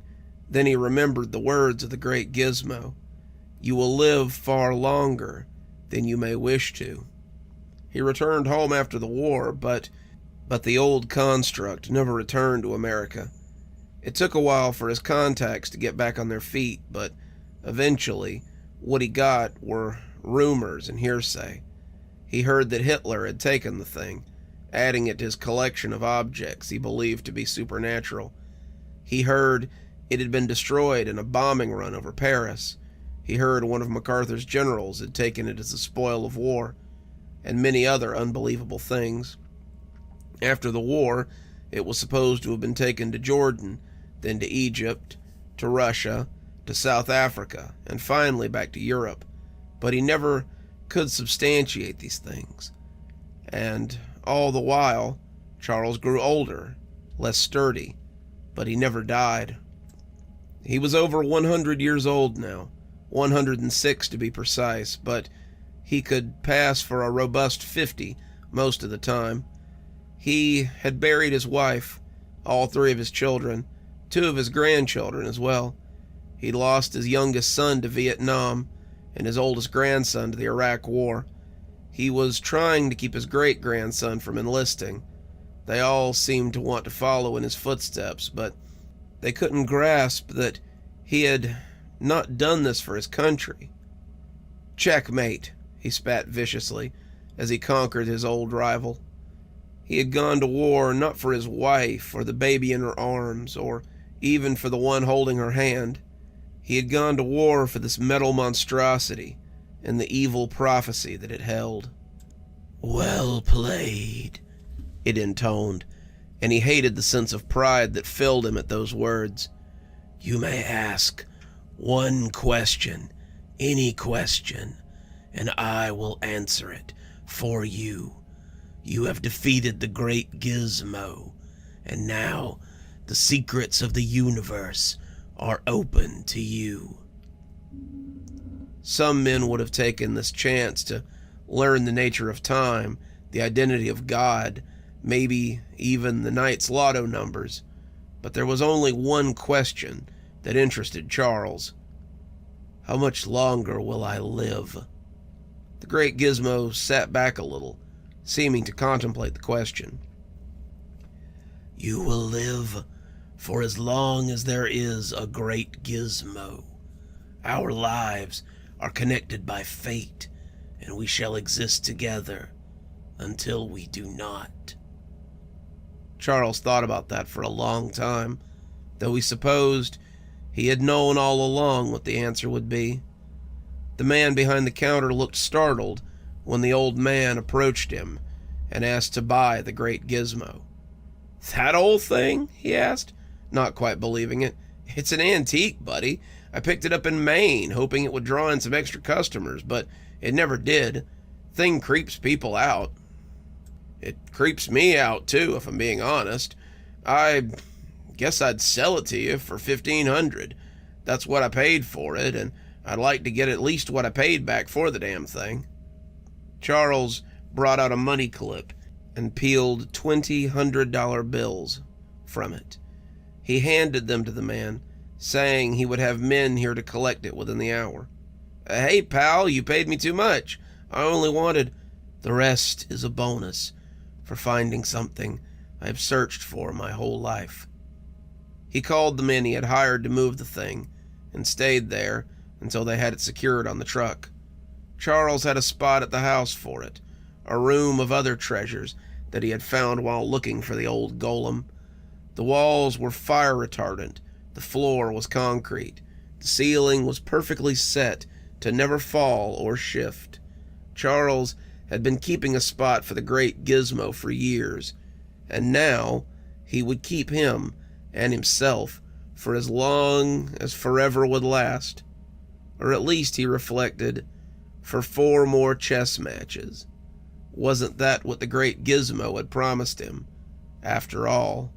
then he remembered the words of the great gizmo. "You will live far longer than you may wish to." He returned home after the war, but the old construct never returned to America. It took a while for his contacts to get back on their feet, but eventually what he got were rumors and hearsay. He heard that Hitler had taken the thing, adding it to his collection of objects he believed to be supernatural. He heard it had been destroyed in a bombing run over Paris. He heard one of MacArthur's generals had taken it as a spoil of war, and many other unbelievable things. After the war, it was supposed to have been taken to Jordan, then to Egypt, to Russia, to South Africa, and finally back to Europe. But he never could substantiate these things. And all the while, Charles grew older, less sturdy, but he never died. He was over 100 years old now, 106 to be precise, but he could pass for a robust 50 most of the time. He had buried his wife, all 3 of his children, 2 of his grandchildren as well. He'd lost his youngest son to Vietnam and his oldest grandson to the Iraq War. He was trying to keep his great-grandson from enlisting. They all seemed to want to follow in his footsteps, but they couldn't grasp that he had not done this for his country. "Checkmate," he spat viciously as he conquered his old rival. He had gone to war not for his wife or the baby in her arms, or even for the one holding her hand. He had gone to war for this metal monstrosity and the evil prophecy that it held. "Well played," it intoned, and he hated the sense of pride that filled him at those words. "You may ask one question, any question, and I will answer it for you. You have defeated the great gizmo, and now the secrets of the universe are open to you." Some men would have taken this chance to learn the nature of time, the identity of God, maybe even the night's lotto numbers. But there was only one question that interested Charles. How much longer will I live? The great Gizmo sat back a little, seeming to contemplate the question. You will live for as long as there is a great Gizmo. Our lives are connected by fate, and we shall exist together until we do not. Charles thought about that for a long time, though he supposed he had known all along what the answer would be. The man behind the counter looked startled when the old man approached him and asked to buy the great Gizmo. That old thing? He asked, not quite believing it. It's an antique, buddy. I picked it up in Maine, hoping it would draw in some extra customers, but it never did. Thing creeps people out. It creeps me out, too, if I'm being honest. I guess I'd sell it to you for $1,500. That's what I paid for it, and I'd like to get at least what I paid back for the damn thing. Charles brought out a money clip and peeled $2,000 bills from it. He handed them to the man, saying he would have men here to collect it within the hour. Hey, pal, you paid me too much. I only wanted... The rest is a bonus for finding something I have searched for my whole life. He called the men he had hired to move the thing and stayed there until they had it secured on the truck. Charles had a spot at the house for it, a room of other treasures that he had found while looking for the old golem. The walls were fire retardant, the floor was concrete, the ceiling was perfectly set to never fall or shift. Charles had been keeping a spot for the great Gizmo for years, and now he would keep him and himself for as long as forever would last. Or at least, he reflected, for 4 more chess matches. Wasn't that what the great Gizmo had promised him, after all?